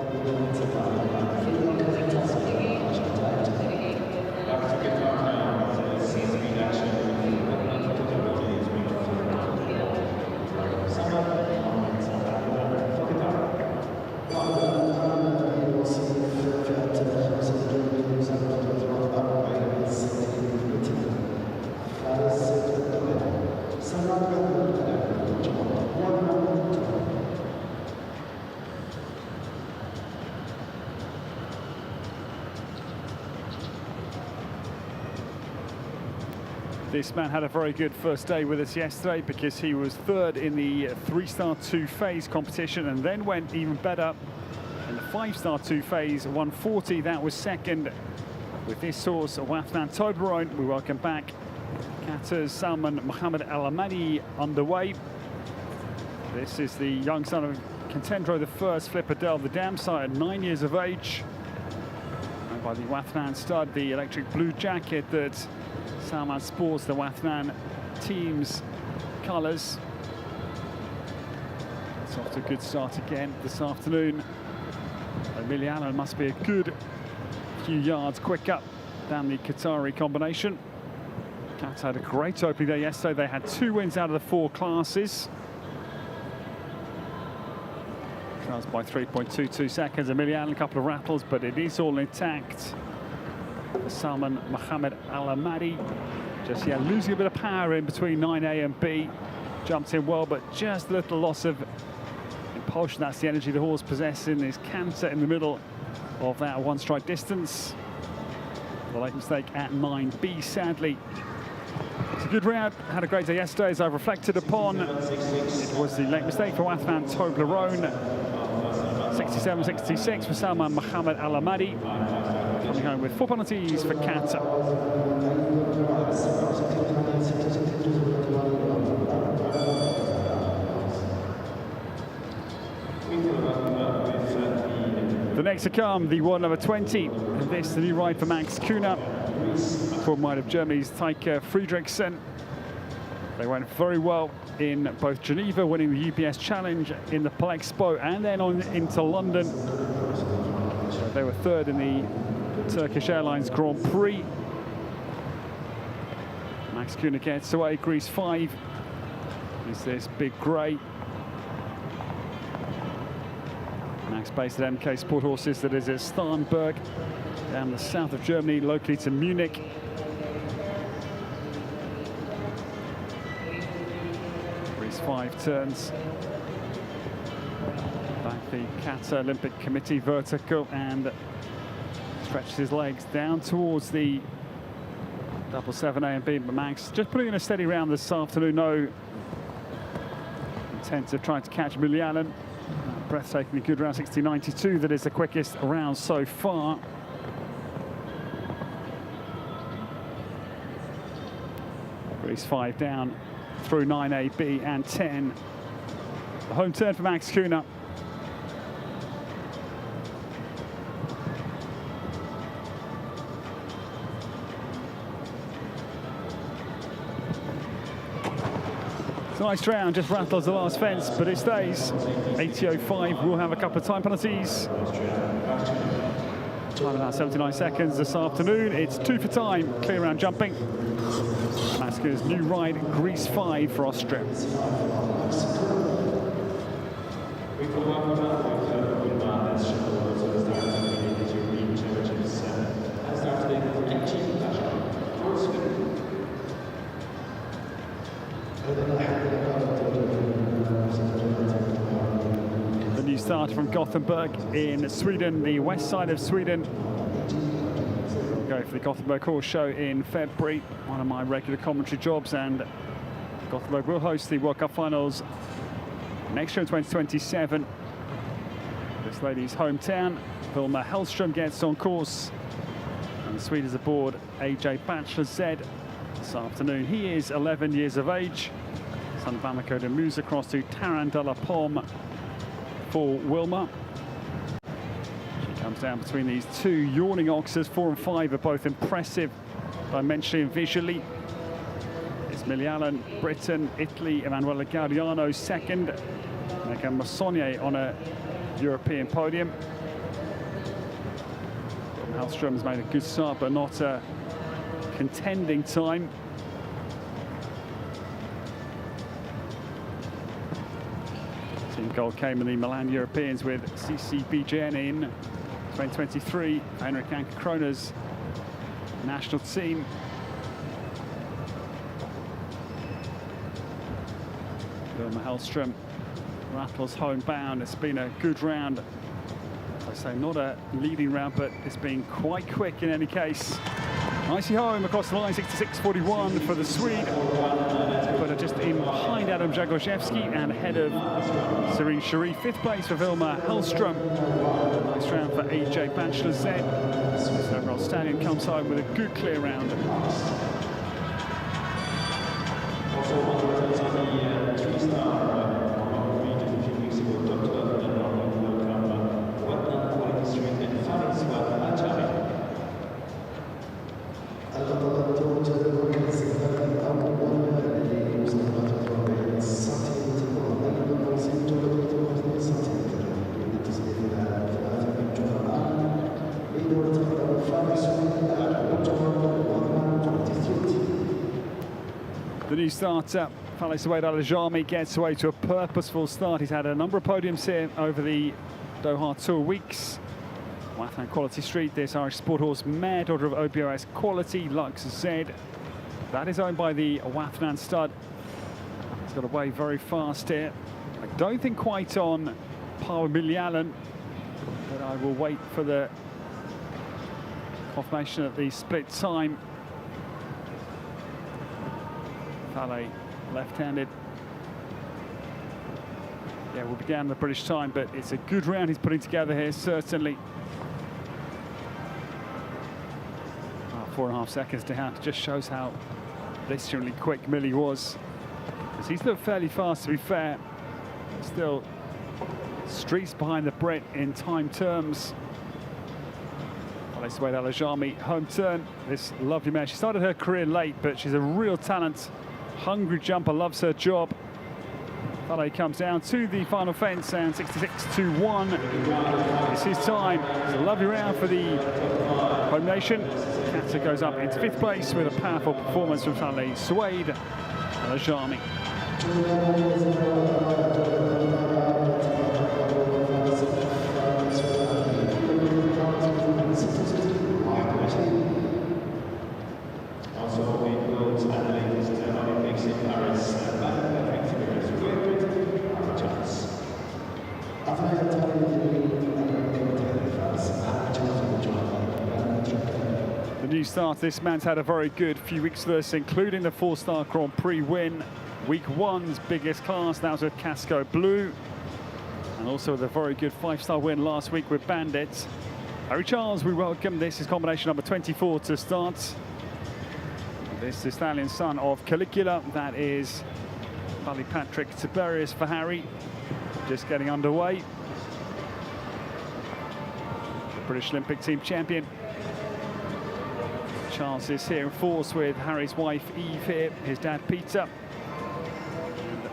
This man had a very good first day with us yesterday because he was 3rd in the 3-star 2-phase competition and then went even better in the 5-star 2-phase 140. That was 2nd with this horse, Wathman Toblerone. We welcome back Qatar's Salman Mohammed Al Amadi underway. This is the young son of Contendro the First, Flipper Del, the dam sire at 9 years of age. And by the Wathman stud, the electric blue jacket that Salman sports, the Wathman team's colours. It's off to a good start again this afternoon. Millie Allen must be a good few yards quicker than the Qatari combination. Cats had a great opening day yesterday. They had 2 wins out of the 4 classes. Trails by 3.22 seconds. Millie Allen, a couple of rattles, but it is all intact. Salman Mohammed Al Amadi, just losing a bit of power in between 9A and B. Jumped in well, but just a little loss of impulsion. That's the energy the horse possesses in his canter in the middle of that 1-strike distance. The late mistake at 9B, sadly. It's a good round. Had a great day yesterday, as I've reflected upon. It was the late mistake for Wathman Toblerone. 67-66 for Salman Mohammed Al Amadi. Coming home with 4 penalties for Qatar. The next to come, the one number 20. And this, the new ride for Max Kühner, former ride of Germany's Taika Friedrichsen. They went very well in both Geneva, winning the UBS Challenge in the Palexpo, and then on into London. They were 3rd in the Turkish Airlines Grand Prix. Max Kühner gets away, Greece 5. Is this big grey. Max based at MK Sport Horses, that is at Starnberg, down the south of Germany, locally to Munich. Greece 5 turns. Back the Qatar Olympic Committee vertical and stretches his legs down towards the double 7A and B. But Max just putting in a steady round this afternoon. No intent of trying to catch Millie Allen. Breathtakingly good round, 60.92. That is the quickest round so far. Greece 5 down through 9A, B and 10. The home turn for Max Kühner. Nice round, just rattles the last fence, but it stays. 80.05 will have a couple of time penalties. Time about 79 seconds this afternoon. It's 2 for time, clear round jumping. Masker's new ride, Greece 5 for Austria. The new starter from Gothenburg in Sweden, the west side of Sweden. Go for the Gothenburg Horse Show in February, one of my regular commentary jobs, and Gothenburg will host the World Cup Finals next year in 2027. This lady's hometown. Vilma Hellström gets on course, and the Swedes aboard AJ Bachelor Z this afternoon. He is 11 years of age. Son of Bamako de moves across to Tarandella Pom for Wilma. She comes down between these two yawning oxes. 4 and 5 are both impressive dimensionally and visually. It's Millie Allen, Britain, Italy, Emanuela Gaudiano second. Megan Massonnier on a European podium. Hellström has made a good start, but not a contending time. Team gold came in the Milan Europeans with CCBJN in 2023. Henrik Anker Kroner's national team. Vilma Hellström rattles homebound. It's been a good round. As I say, not a leading round, but it's been quite quick in any case. Nicely home across the line, 66.41 for the Swede. But just in behind Adam Jagoszewski and ahead of Serene Sharif. 5th place for Vilma Hellström. Nice round for AJ Bachelor Z. Overall Stallion comes home with a good clear round. The new starter, Fale Suede Alajami, gets away to a purposeful start. He's had a number of podiums here over the Doha Tour weeks. Wathnan Quality Street, this Irish sport horse mare, daughter of OBOS Quality, Lux Z. That is owned by the Wathnan stud. He's got away very fast here. I don't think quite on par with Millie Allen, but I will wait for the confirmation of the split time. Fale left-handed. Yeah, we'll be down the British time, but it's a good round he's putting together here, certainly. 4.5 seconds down. Just shows how blisteringly quick Millie was. Because he's looked fairly fast, to be fair. Still streets behind the Brit in time terms. Fale Suede Alajami, home turn. This lovely mare. She started her career late, but she's a real talent. Hungry jumper, loves her job. Fale comes down to the final fence, and 66.21 is his time. It's a lovely round for the home nation. Qatar goes up into 5th place with a powerful performance from Fale Suede Alajami. The new start, this man's had a very good few weeks for us, including the 4-star Grand Prix win. Week 1's biggest class, that was with Casco Blue. And also with a very good 5-star win last week with Bandit. Harry Charles, we welcome. This is combination number 24 to start. This is Stallion, son of Caligula. That is Bally Patrick Tiberius for Harry. Just getting underway. The British Olympic team champion. Charles is here in force with Harry's wife Eve here, his dad Peter. And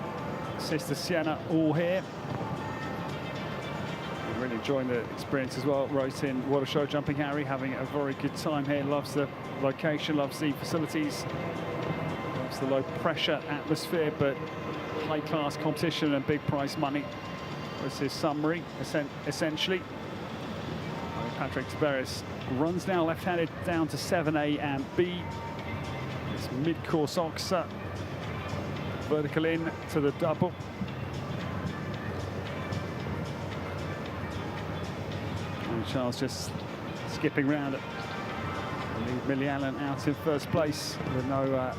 sister Sienna, all here. Really enjoying the experience as well. Wrote in, what a show, Jumping Harry, having a very good time here. Loves the location, loves the facilities, loves the low pressure atmosphere, but high class competition and big prize money. Was his summary, essentially. Patrick Tavares runs now left-handed down to 7A and B. This mid-course oxer, vertical in to the double. Charles just skipping round it. Leave Millie Allen out in first place with no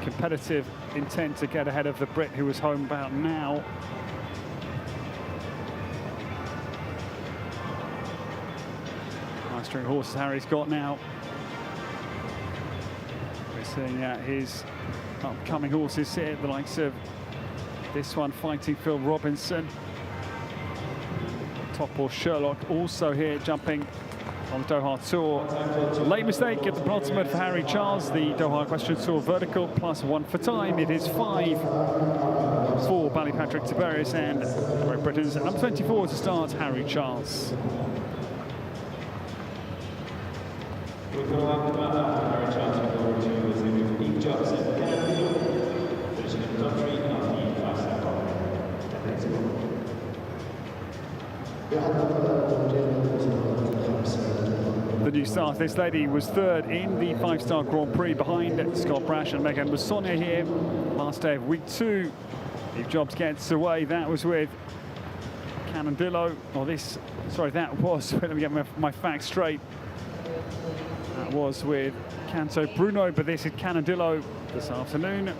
competitive intent to get ahead of the Brit who was home about now. Nice string of horses Harry's got now. We're seeing his upcoming horses here, the likes of this one, Fighting Phil Robinson. Top horse Sherlock also here jumping on the Doha Tour. Late mistake at the penultimate for Harry Charles, the Doha Equestrian Tour vertical, +1 for time. It is 5 for Patrick Tavares and Great Britain's number 24 to start, Harry Charles. Harry Charles will go over to Eve Jobs and finishing in the top 3 of the 5-star program. The new start, this lady was third in the 5-star Grand Prix behind Scott Brash and Megan Mussonia here. Last day of week 2. Eve Jobs gets away. That was with Canandillo. Or this, sorry, that was, let me get my facts straight. That was with Canto Bruno, but this is Canandillo this afternoon.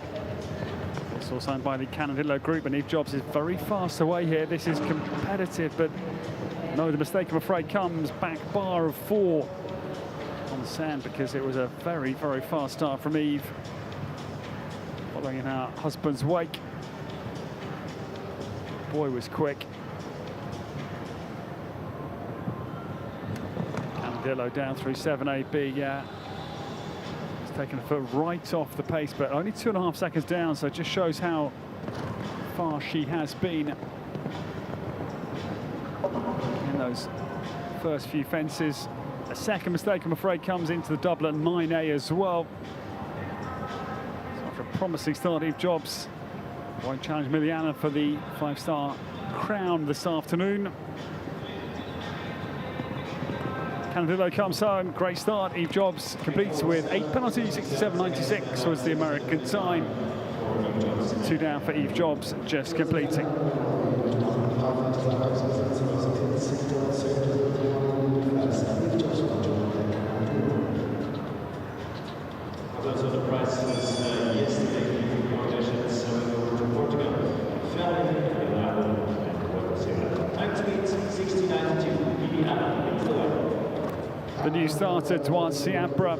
It's all signed by the Canandillo group, and Eve Jobs is very fast away here. This is competitive, but no, the mistake, I'm afraid, comes back bar of 4 on the sand because it was a very, very fast start from Eve, following in her husband's wake. Boy was quick. Canandillo down through 7AB, yeah. He's taken a foot right off the pace, but only 2.5 seconds down, so it just shows how far she has been in those first few fences. A second mistake, I'm afraid, comes into the double at 9A as well. So after a promising start, Eve Jobs won't challenge Millie Allen for the 5-star crown this afternoon. Canandillo comes home, great start. Eve Jobs completes with 8 penalties, 67.96 was the American time. 2 down for Eve Jobs, just completing. Those are the prices yesterday for competitions going over to Portugal. Time to beat 60.92. The new starter, Duarte Siabra,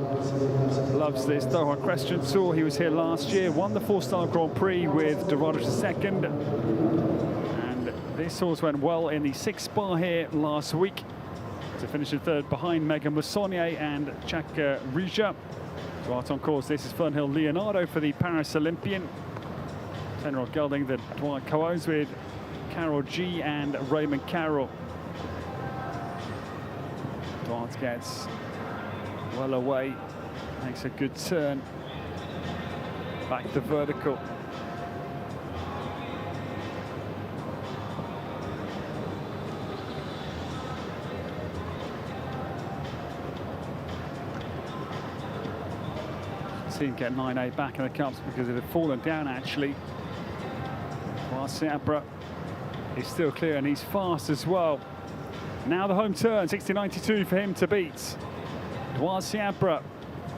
loves this Doha Equestrian Tour. He was here last year, won the 4-star Grand Prix with Dorado II. And this horse went well in the 6th bar here last week to finish in 3rd behind Megan Mussonia and Chaka Rija. Duarte on course, this is Fernhill Leonardo for the Paris Olympian. 10-year-old gelding that Dwight co-owns with Carol G and Raymond Carroll. Duarte gets well away, makes a good turn, back to vertical. See him get 9A back in the cups because it had fallen down actually. While Siabra is still clear and he's fast as well. Now the home turn, 60.92 for him to beat. Duarte Siabra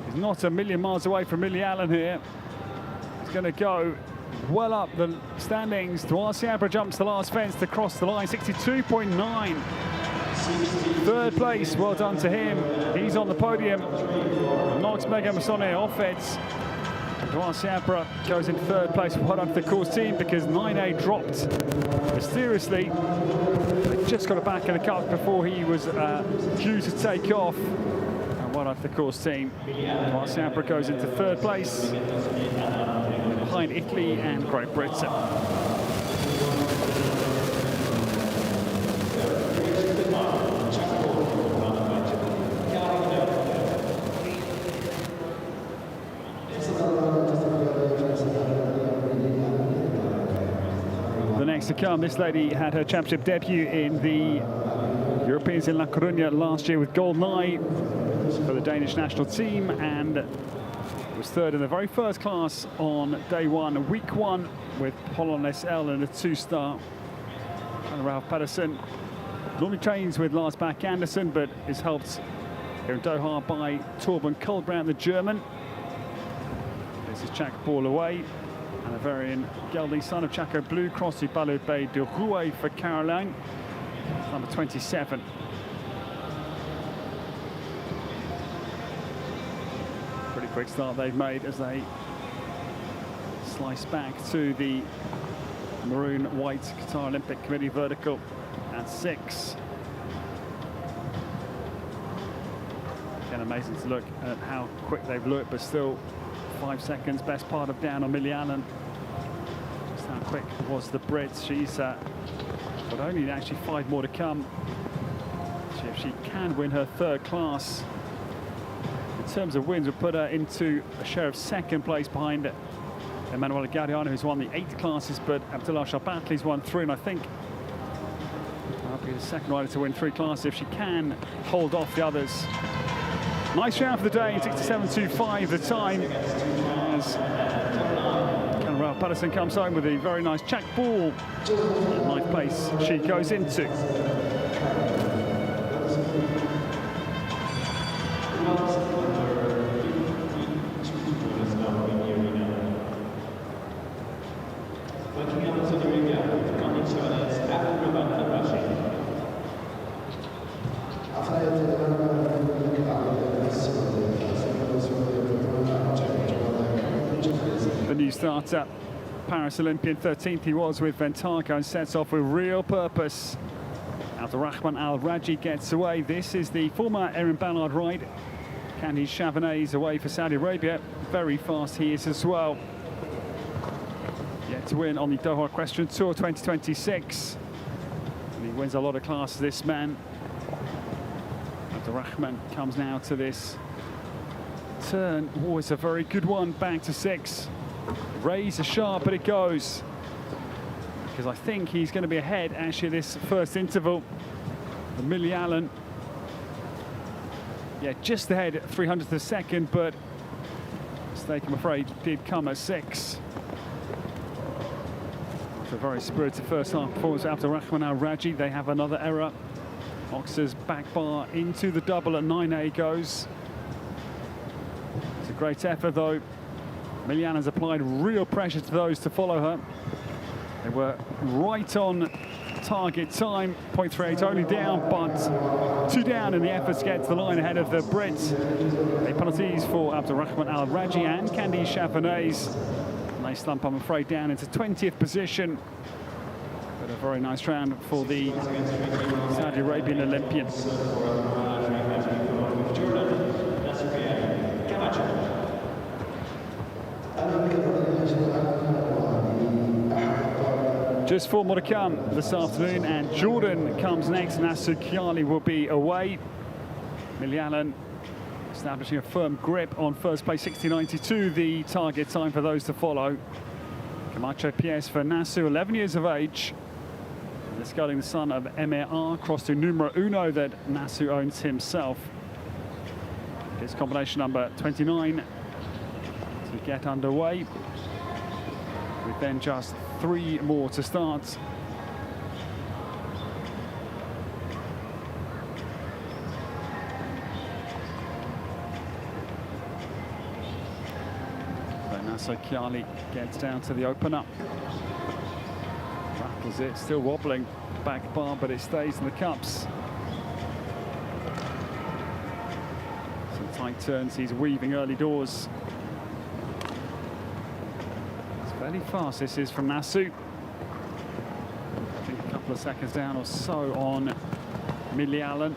is not a million miles away from Millie Allen here. He's going to go well up the standings. Duarte Siabra jumps the last fence to cross the line, 62.9. 3rd place, well done to him. He's on the podium. Knocks Megan Mussonia off it. Duarte Siabra goes into 3rd place. Well done to the course team because 9A dropped mysteriously. They just got it back in the cup before he was due to take off. And well done to the course team. Duarte Siabra goes into 3rd place. Behind behind Italy and Great Britain. The next to come, this lady had her championship debut in the Europeans in La Coruña last year with gold 9 for the Danish national team, and was third in the very first class on day 1, week 1, with Polonaise L and a 2-star. And Ralph Pedersen normally trains with Lars Bach Andersen, but is helped here in Doha by Torben Kullbrand, the German. This is Jack ball away. And a Varian Gelding, son of Chaco Blue, Crossy Balud Bay de Roue for Caroline, number 27. Pretty quick start they've made as they slice back to the maroon-white Qatar Olympic Committee vertical at 6. Again, amazing to look at how quick they've looked, but still 5 seconds, best part of down on Millie Allen. Just how quick was the Brit. She's but only actually 5 more to come. If she can win her 3rd class, in terms of wins, will put her into a share of 2nd place behind Emanuela Gariano, who's won the 8 classes, but Abdullah Sharbatli's won 3, and I think that'll be the 2nd rider to win 3 classes if she can hold off the others. Nice round for the day, 67.25 the time, as Ralph Pedersen comes home with a very nice check ball. And ninth place she goes into. The new starter, Paris Olympian, 13th he was with Ventago, and sets off with real purpose. Abdurrahman Al-Raji gets away. This is the former Erin Ballard ride. Candy Chavanez away for Saudi Arabia. Very fast he is as well. Yet to win on the Doha Equestrian Tour 2026. And he wins a lot of classes, this man. Abdurrahman comes now to this turn. Oh, it's a very good one, back to 6. Razor sharp, but it goes. Because I think he's going to be ahead, actually, this first interval. Millie Allen. Yeah, just ahead at 300th of a second, but mistake, I'm afraid, did come at 6. After a very spirited first half performance after Rahman Al-Raji, they have another error. Oxer's back bar into the double at 9A goes. It's a great effort, though. Millie Allen's applied real pressure to those to follow her. They were right on target time, 0.38 only down, but 2 down in the effort to get to the line ahead of the Brits. A penalties for Abdurrahman Al-Raji and Candy Chavanez. And they slump, I'm afraid, down into 20th position. But a very nice round for the Saudi Arabian Olympian. Just 4 more to come this afternoon, and Jordan comes next. Nasu Kiali will be away. Millie Allen establishing a firm grip on first place, 60.92, the target time for those to follow. Camacho PS for Nasu, 11 years of age. This guarding the son of Amir cross to numero uno that Nasu owns himself. His combination number 29 to get underway. With then just 3 more to start. So Naso Kiali gets down to the opener. Rattles it, still wobbling back bar, but it stays in the cups. Some tight turns, he's weaving early doors. Fairly fast this is from Nasu. I think a couple of seconds down or so on Millie Allen.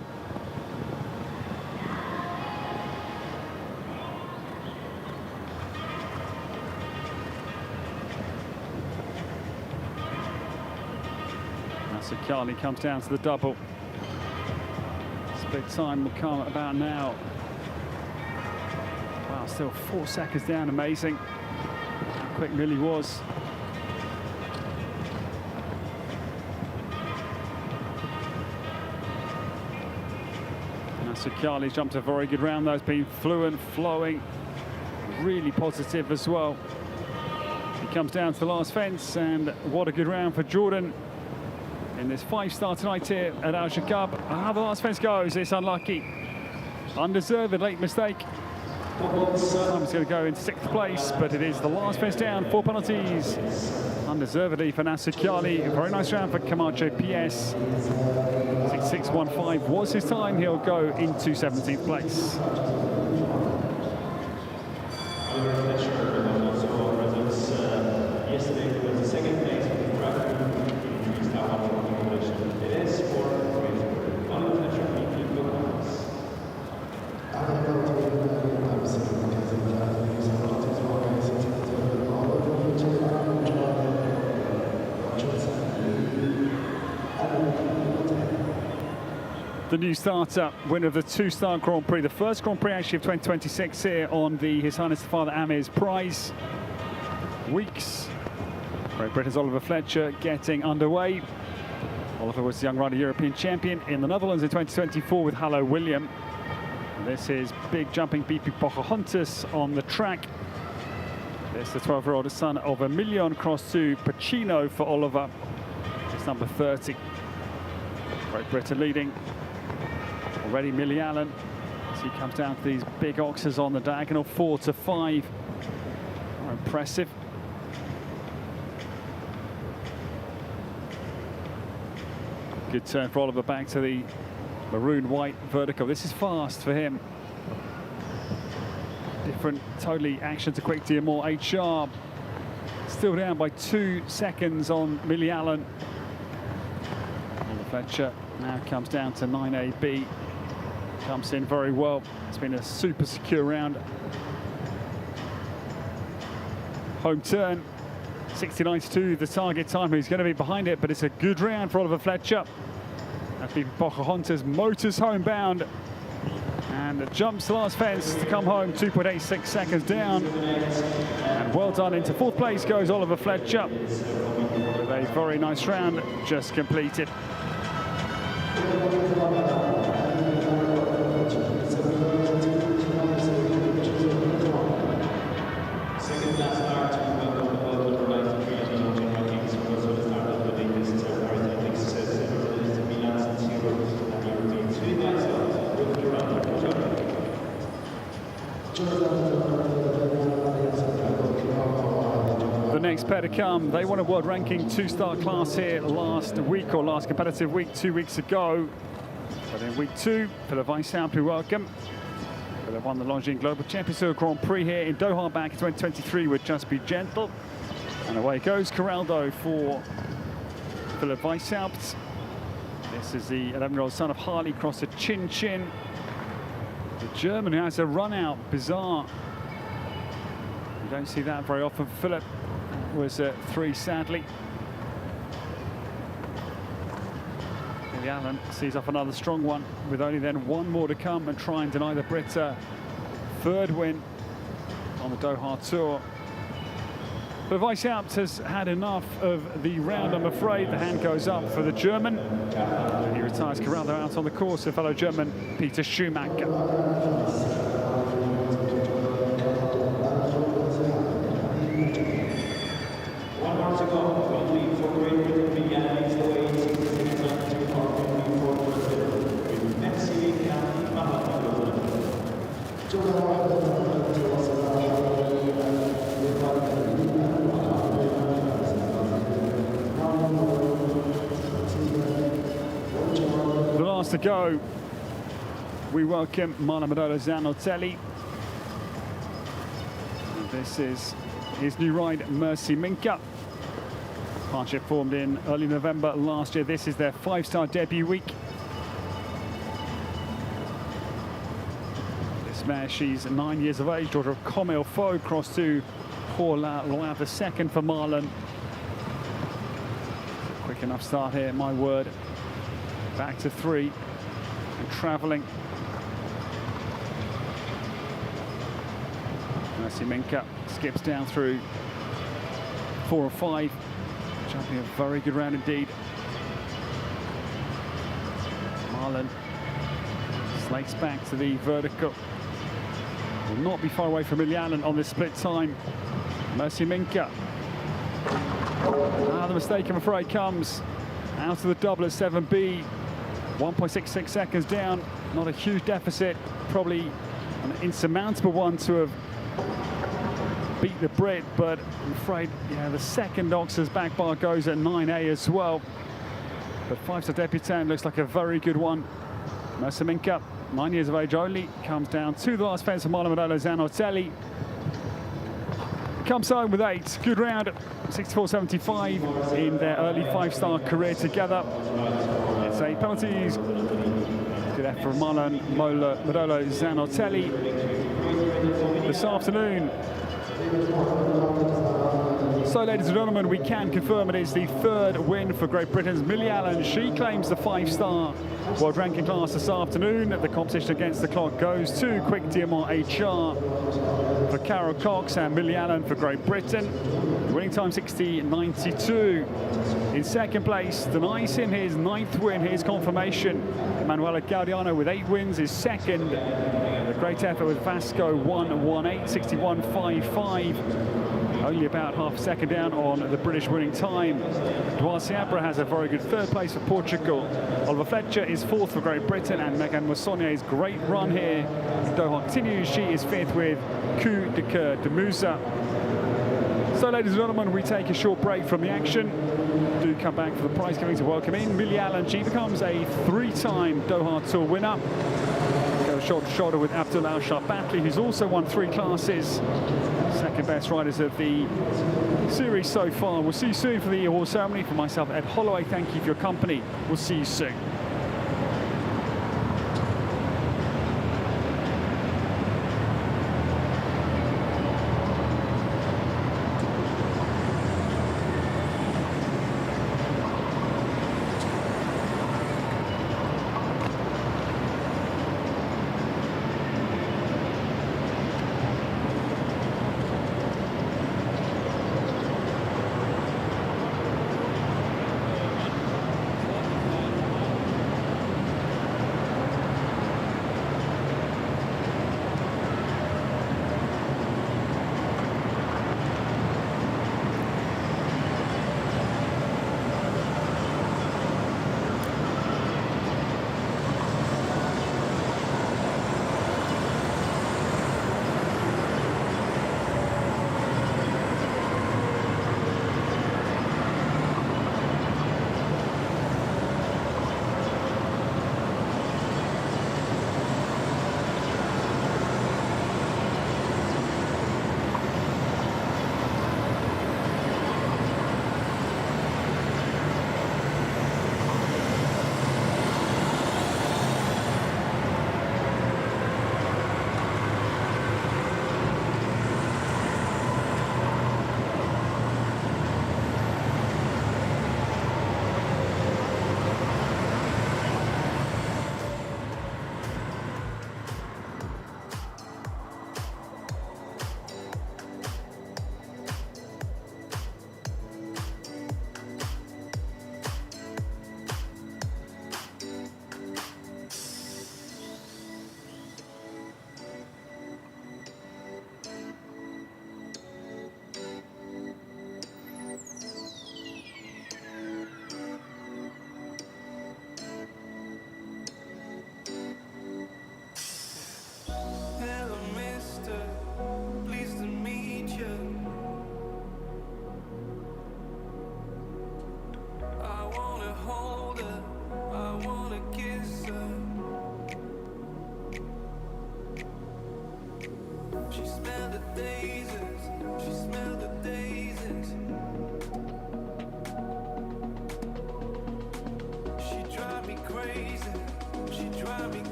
So Carly comes down to the double. Split time will come about now. Wow, still 4 seconds down, amazing. How quick Millie was. So Carly's jumped a very good round though. It's been fluent, flowing, really positive as well. He comes down to the last fence, and what a good round for Jordan in this 5-star tonight here at Alshaqab. How the last fence goes, it's unlucky. Undeserved late mistake. He's going to go in 6th place, but it is the last fence down, 4 penalties. Undeservedly for Nasser Kiali. Very nice round for Camacho PS. 6.615 was his time. He'll go into 17th place. Yesterday was the second place for the competition. It is for the new starter, winner of the 2-star Grand Prix, the first Grand Prix actually of 2026 here on the His Highness the Father Amir's prize weeks. Great Britain's Oliver Fletcher getting underway. Oliver was the Young Rider European champion in the Netherlands in 2024 with Hallo William. And this is big jumping BP Pocahontas on the track. This the 12-year-old son of Emilion cross to Pacino for Oliver. It's number 30. Great Britain leading. Already Millie Allen as he comes down to these big oxes on the diagonal, 4 to 5. More impressive. Good turn for Oliver back to the maroon-white vertical. This is fast for him. Different, totally action to quick to more HR. Still down by 2 seconds on Millie Allen. Oliver Fletcher now comes down to 9AB. Comes in very well. It's been a super secure round. Home turn, 60.92, the target time. He's going to be behind it, but it's a good round for Oliver Fletcher. That's BP Pocahontas motors homebound and jumps the last fence to come home, 2.86 seconds down. And well done, into 4th place goes Oliver Fletcher with a very nice round just completed. The next pair to come, they won a world ranking 2-star class here last week, or last competitive week 2 weeks ago. But in week 2, Philip Weishaupt, we welcome. Philip won the Longines Global Championship Grand Prix here in Doha back in 2023 with Just Be Gentle. And away goes Corraldo for Philip Weishaupt. This is the 11-year-old son of Harley cross to Chin Chin. The German who has a run out, bizarre. You don't see that very often. Philip was 3, sadly. Millie Allen sees off another strong one with only then 1 more to come and try and deny the Brit a 3rd win on the Doha Tour. But Weishaupt has had enough of the round, I'm afraid. The hand goes up for the German. He retires Corraldo out on the course, a fellow German, Peter Schumacher. The last to go, we welcome Marlon Manolo Zanotelli. And this is his new ride, Mercy Minka. Partnership formed in early November last year. This is their 5-star debut week. This mare, she's 9 years of age, daughter of Comme Il Faut, cross to Paula Loire II for Marlon. Quick Quick enough start here, my word. Back to 3 and travelling. Mercy Minka skips down through 4 or 5, jumping a very good round indeed. Marlon slakes back to the vertical. Will not be far away from Milyalan on this split time. Mercy Minka. The mistake, I'm afraid, comes out of the double at 7B. 1.66 seconds down. Not a huge deficit. Probably an insurmountable one to have beat the Brit, but I'm afraid, yeah, the second Oxford's back bar goes at 9A as well. But 5-star debutant looks like a very good one. Mercy Minka, 9 years of age only, comes down to the last fence for Marlon Modolo Zanotelli. Comes home with 8. Good round, 64.75 in their early 5-star career together. It's 8 penalties. Good effort from Marlon Modolo Zanotelli this afternoon. So, ladies and gentlemen, we can confirm it is the 3rd win for Great Britain's Milyalan. She claims the 5-star world ranking class this afternoon. The competition against the clock goes to Quick Diamond HR for Carol Cox and Milyalan for Great Britain. Winning time 60.92. In second place, denies him his 9th win. Here's confirmation. Manuela Gaudiano with 8 wins is second. A great effort with Vasco 1.18, 61.55. Only about half a second down on the British winning time. Duarte Seabra has a very good 3rd place for Portugal. Oliver Fletcher is 4th for Great Britain, and Megan Moissonnier's great run here. Doha continues. She is 5th with Coup de Coeur de Musa. So, ladies and gentlemen, we take a short break from the action. Do come back for the prize giving to welcome in Milyalan. She becomes a 3-time Doha Tour winner. Goes shoulder to shoulder with Abdul Alshaqab, who's also won 3 classes. Second best riders of the series so far. We'll see you soon for the award ceremony. For myself, Ed Holloway, thank you for your company. We'll see you soon.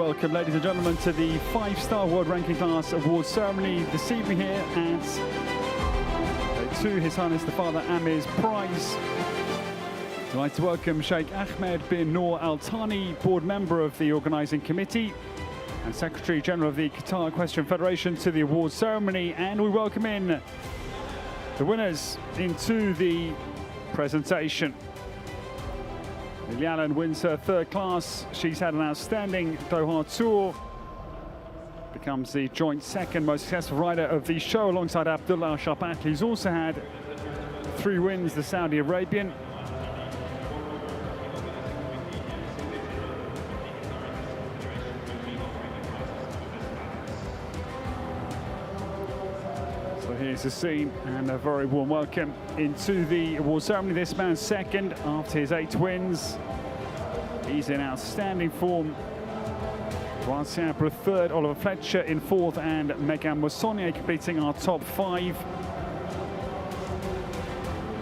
welcome, ladies and gentlemen, to the 5-star World Ranking Class Awards ceremony this evening here at to His Highness the Father Amir's Prize. I'd like to welcome Sheikh Ahmed bin Noor Al Thani, board member of the organising committee and Secretary General of the Qatar Equestrian Federation, to the awards ceremony, and we welcome in the winners into the presentation. Lily Allen wins her 3rd class. She's had an outstanding Doha tour. Becomes the joint 2nd most successful rider of the show alongside Abdullah Alshaqab, who's also had 3 wins, the Saudi Arabian. So here's the scene and a very warm welcome into the award ceremony. This man's 2nd after his 8 wins. He's in outstanding form. Juan Siabra 3rd, Oliver Fletcher in 4th, and Megan Mossonier completing our top 5.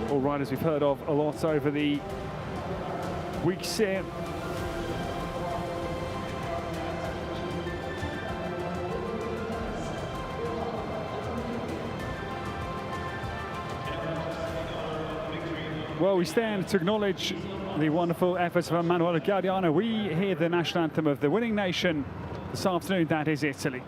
All riders we've heard of a lot over the weeks here. Well, we stand to acknowledge the wonderful efforts of Emanuele Gaudiano. We hear the national anthem of the winning nation this afternoon, that is Italy.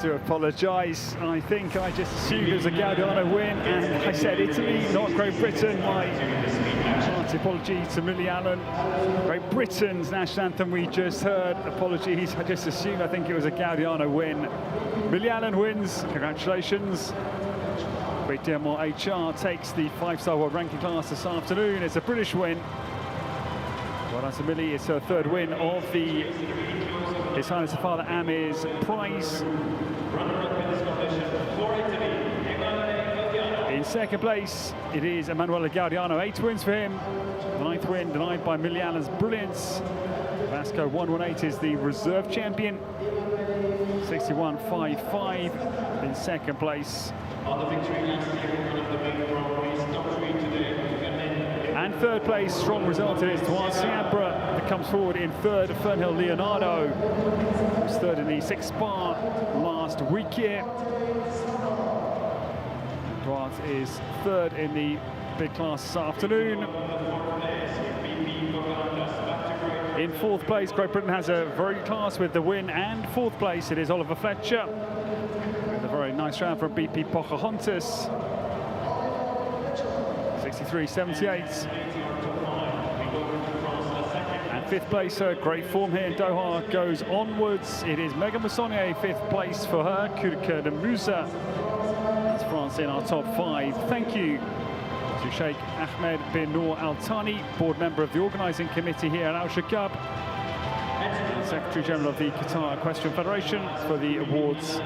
To apologise. I think I just assumed it was a Gaudiano win, and I said Italy, not Great Britain. My hearty apology to Lily Allen. Great Britain's national anthem we just heard. Apologies, I just assumed, I think it was a Gaudiano win. Lily Allen wins, congratulations. Great Diamond HR takes the 5-star World Ranking Class this afternoon. It's a British win. Well done to Millie, it's her 3rd win of the His Highness the Father Amir's Prize. In 2nd place, it is Emanuele Gaudiano, 8 wins for him. The 9th win denied by Millie Allen's brilliance. Vasco 118 is the reserve champion. 61.55 in 2nd place. And 3rd place, strong result it is to Juan Siabra that comes forward in 3rd. Fernhill Leonardo was 3rd in the 6 bar last week here. Duarte is 3rd in the big class this afternoon. In 4th place, Great Britain has a very good class with the win, and 4th place it is Oliver Fletcher with a very nice round from BP Pocahontas. 63.78. And 5th place, her great form here in Doha goes onwards. It is Megan Mossonier, 5th place for her. Kurka de Musa. That's France in our top 5. Thank you to Sheikh Ahmed bin Noor Al Thani, board member of the organising committee here at Alshaqab, and Secretary General of the Qatar Equestrian Federation, for the awards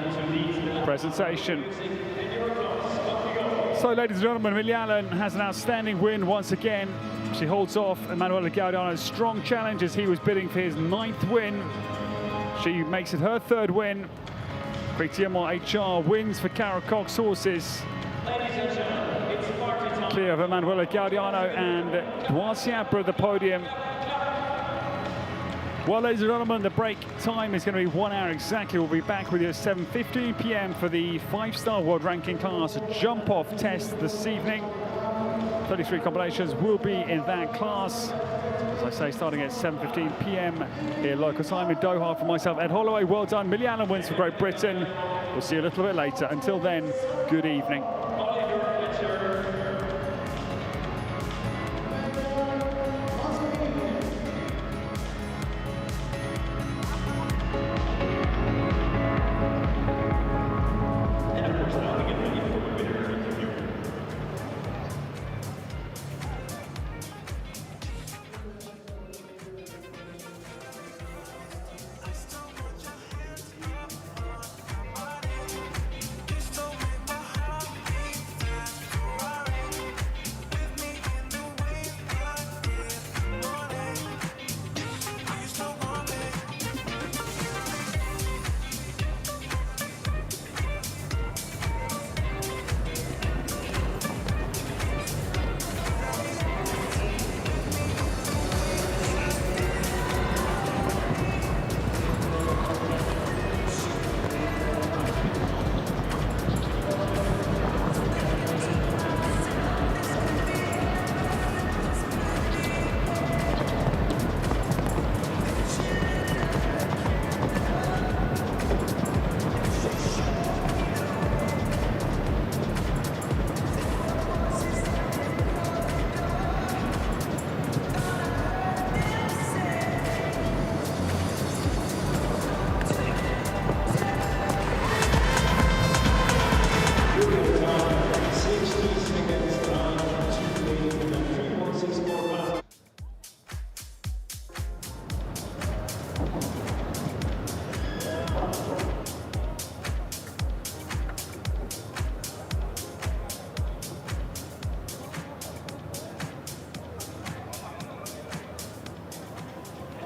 presentation. So, ladies and gentlemen, Lily Allen has an outstanding win once again. She holds off Emanuele Gaudiano's strong challenge as he was bidding for his 9th win. She makes it her 3rd win. Prix HR wins for Carol Cox horses. Clear of Emanuele Gaudiano and Juan Siabra at the podium. Well, ladies and gentlemen, the break time is going to be 1 hour exactly. We'll be back with you at 7:15 p.m. for the 5-star World Ranking Class jump-off test this evening. 33 combinations will be in that class. As I say, starting at 7:15 p.m. here local time in Doha. For myself, Ed Holloway, well done. Lily Allen wins for Great Britain. We'll see you a little bit later. Until then, good evening.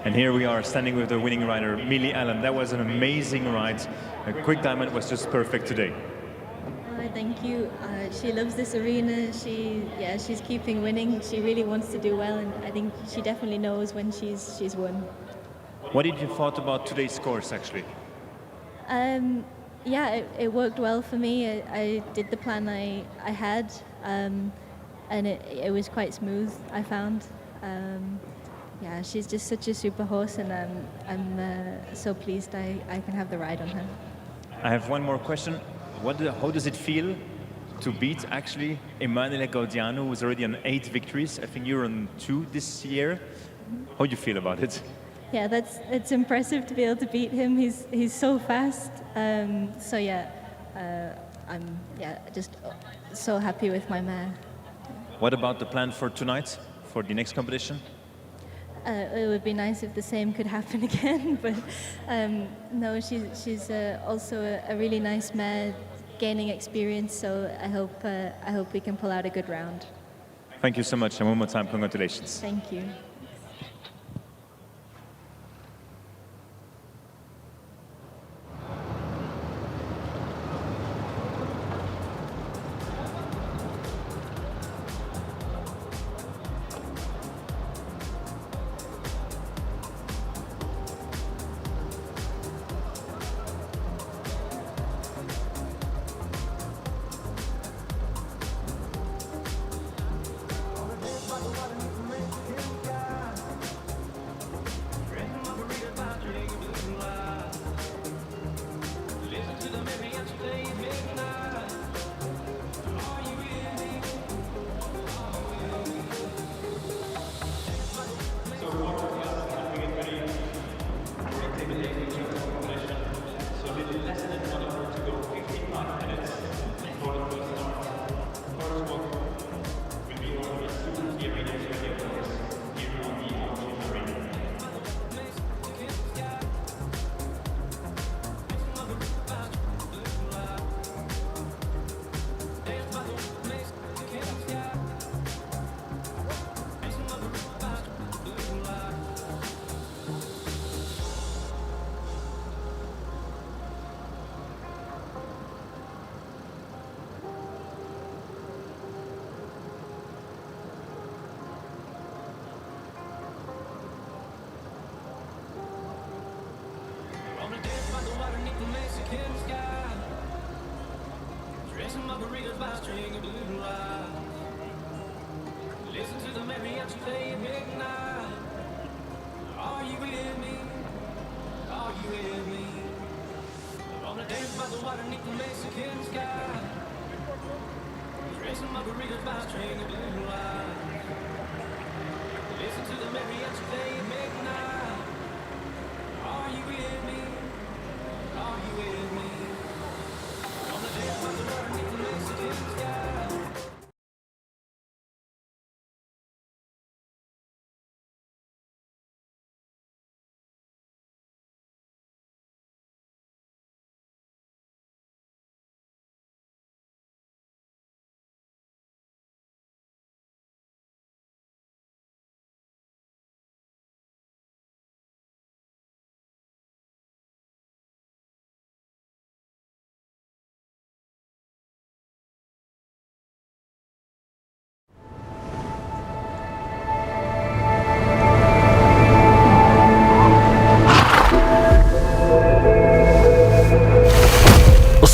And here we are standing with the winning rider, Millie Allen. That was an amazing ride. A quick diamond was just perfect today. Thank you. She loves this arena. She's keeping winning. She really wants to do well, and I think she definitely knows when she's won. What did you thought about today's course, actually? It worked well for me. I did the plan I had, and it was quite smooth, I found. She's just such a super horse, and I'm so pleased I can have the ride on her. I have one more question. How does it feel to beat actually Emanuele Gaudiano, who's already on 8 victories? I think you're on 2 this year. How do you feel about it? Yeah, it's impressive to be able to beat him. He's so fast. I'm just so happy with my mare. What about the plan for tonight, for the next competition? It would be nice if the same could happen again, but no, she's also a really nice mare, gaining experience. So I hope we can pull out a good round. Thank you so much, and one more time, congratulations. Thank you.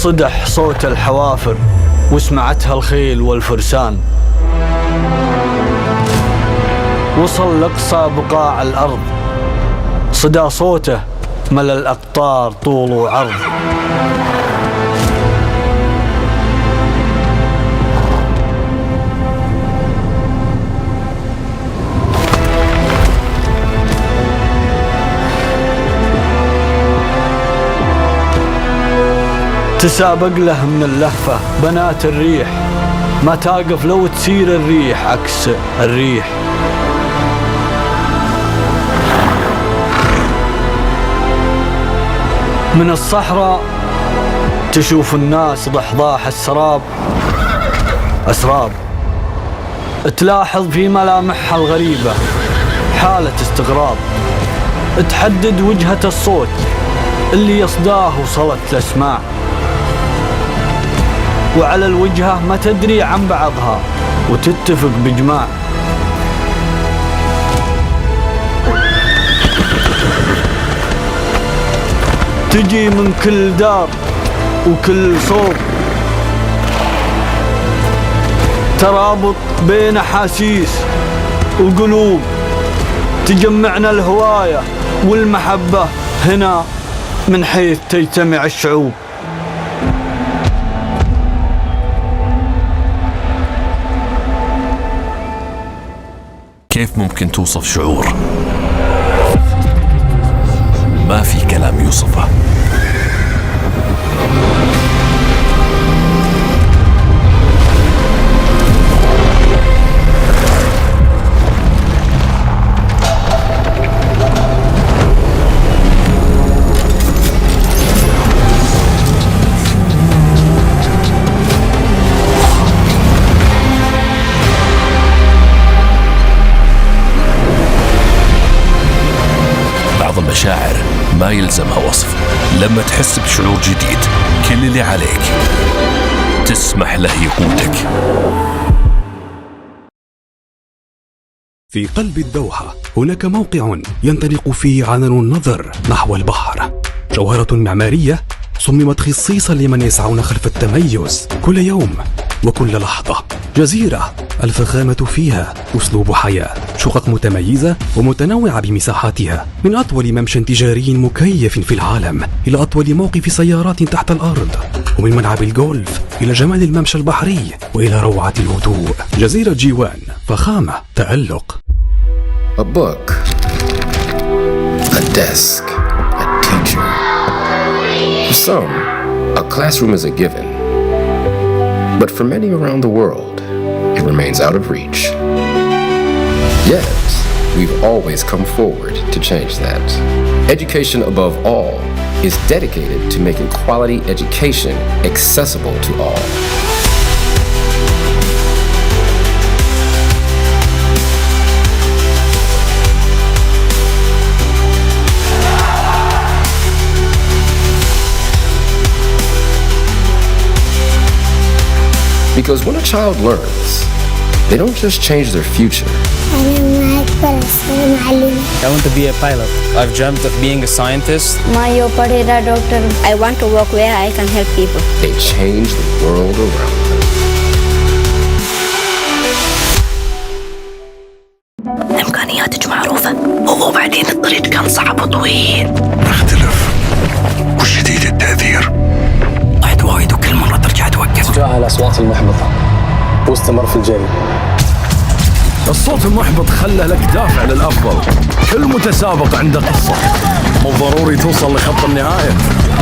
صدح صوت الحوافر وسمعتها الخيل والفرسان، وصل لأقصى بقاع الأرض، صدى صوته ملى الأقطار طول وعرض. تسابق له من اللهفة بنات الريح، ما تقف لو تسير الريح عكس الريح. من الصحراء تشوف الناس ضحضاح السراب أسراب، تلاحظ في ملامحها الغريبة حالة استغراب، تحدد وجهة الصوت اللي يصداه وصلت الأسماع، وعلى الوجهة ما تدري عن بعضها وتتفق بإجماع. تجي من كل دار وكل صوب، ترابط بين أحاسيس وقلوب، تجمعنا الهواية والمحبة هنا من حيث تجتمع الشعوب. كيف ممكن توصف شعور؟ ما في كلام يوصفه. المشاعر ما يلزمها وصف. لما تحس بشعور جديد كل اللي عليك تسمح له يقودك. في قلب الدوحة هناك موقع ينطلق فيه عنان النظر نحو البحر، جوهرة معمارية صممت خصيصا لمن يسعون خلف التميز كل يوم وكل لحظة. جزيرة الفخامة فيها أسلوب حياة، شقق متميزة ومتنوعة بمساحاتها، من أطول ممشى تجاري مكيف في العالم إلى أطول موقف سيارات تحت الأرض، ومن ملعب الجولف إلى جمال الممشى البحري وإلى روعة الهدوء. جزيرة جيوان، فخامة، تألق. A book, a desk, a teacher. For some, a classroom is a given. But for many around the world, it remains out of reach. Yet, we've always come forward to change that. Education above all is dedicated to making quality education accessible to all. Because when a child learns, they don't just change their future. I want to be a pilot. I've dreamt of being a scientist. Doctor. I want to work where I can help people. They change the world around them. إمكانياتك معروفة، وبعدين الطريق كان صعب وطويل. اختلف، والشديد التأثير. طحت وايد وكل مرة ترجع توقف. تجاه الأصوات المحبطة واستمر في الجري. الصوت المحبط خلى لك دافع للأفضل. كل متسابق عنده قصة، مو ضروري توصل لخط النهاية.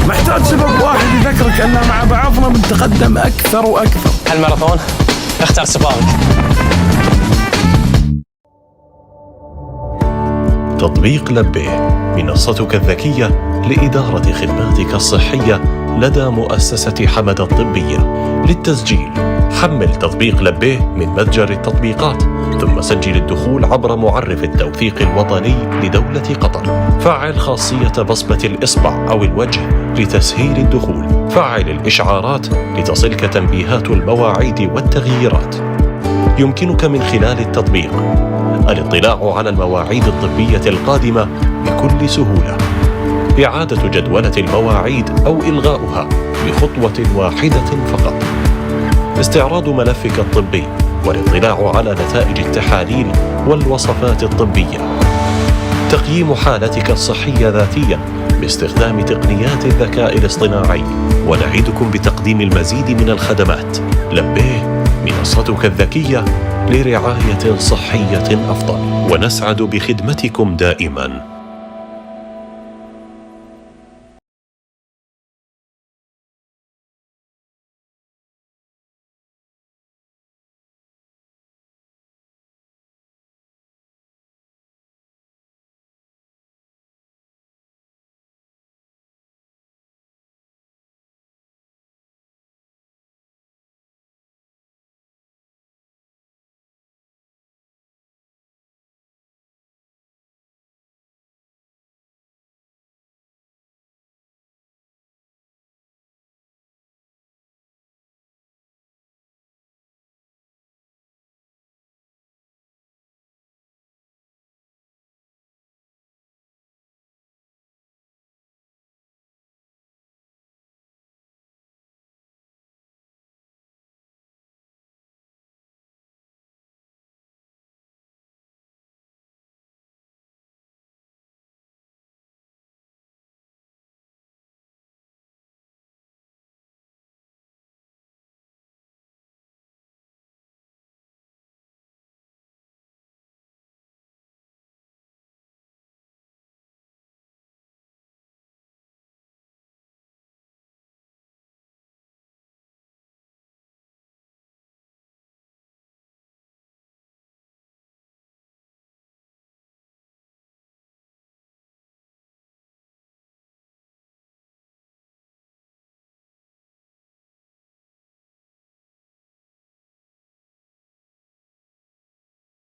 محتاج سبب واحد يذكرك أننا مع بعضنا بنتقدم أكثر وأكثر. هالماراثون اختار سباقك. تطبيق لبيه، منصتك الذكية لإدارة خدماتك الصحية لدى مؤسسة حمد الطبية. للتسجيل حمل تطبيق لبيه من متجر التطبيقات، ثم سجل الدخول عبر معرف التوثيق الوطني لدولة قطر. فعل خاصية بصمة الإصبع أو الوجه لتسهيل الدخول. فعل الإشعارات لتصلك تنبيهات المواعيد والتغييرات. يمكنك من خلال التطبيق الاطلاع على المواعيد الطبية القادمة بكل سهولة، إعادة جدولة المواعيد أو إلغاؤها بخطوة واحدة فقط، استعراض ملفك الطبي والاطلاع على نتائج التحاليل والوصفات الطبية، تقييم حالتك الصحية ذاتياً باستخدام تقنيات الذكاء الاصطناعي. ونعدكم بتقديم المزيد من الخدمات. لبيه، منصتك الذكية لرعاية صحية أفضل، ونسعد بخدمتكم دائماً.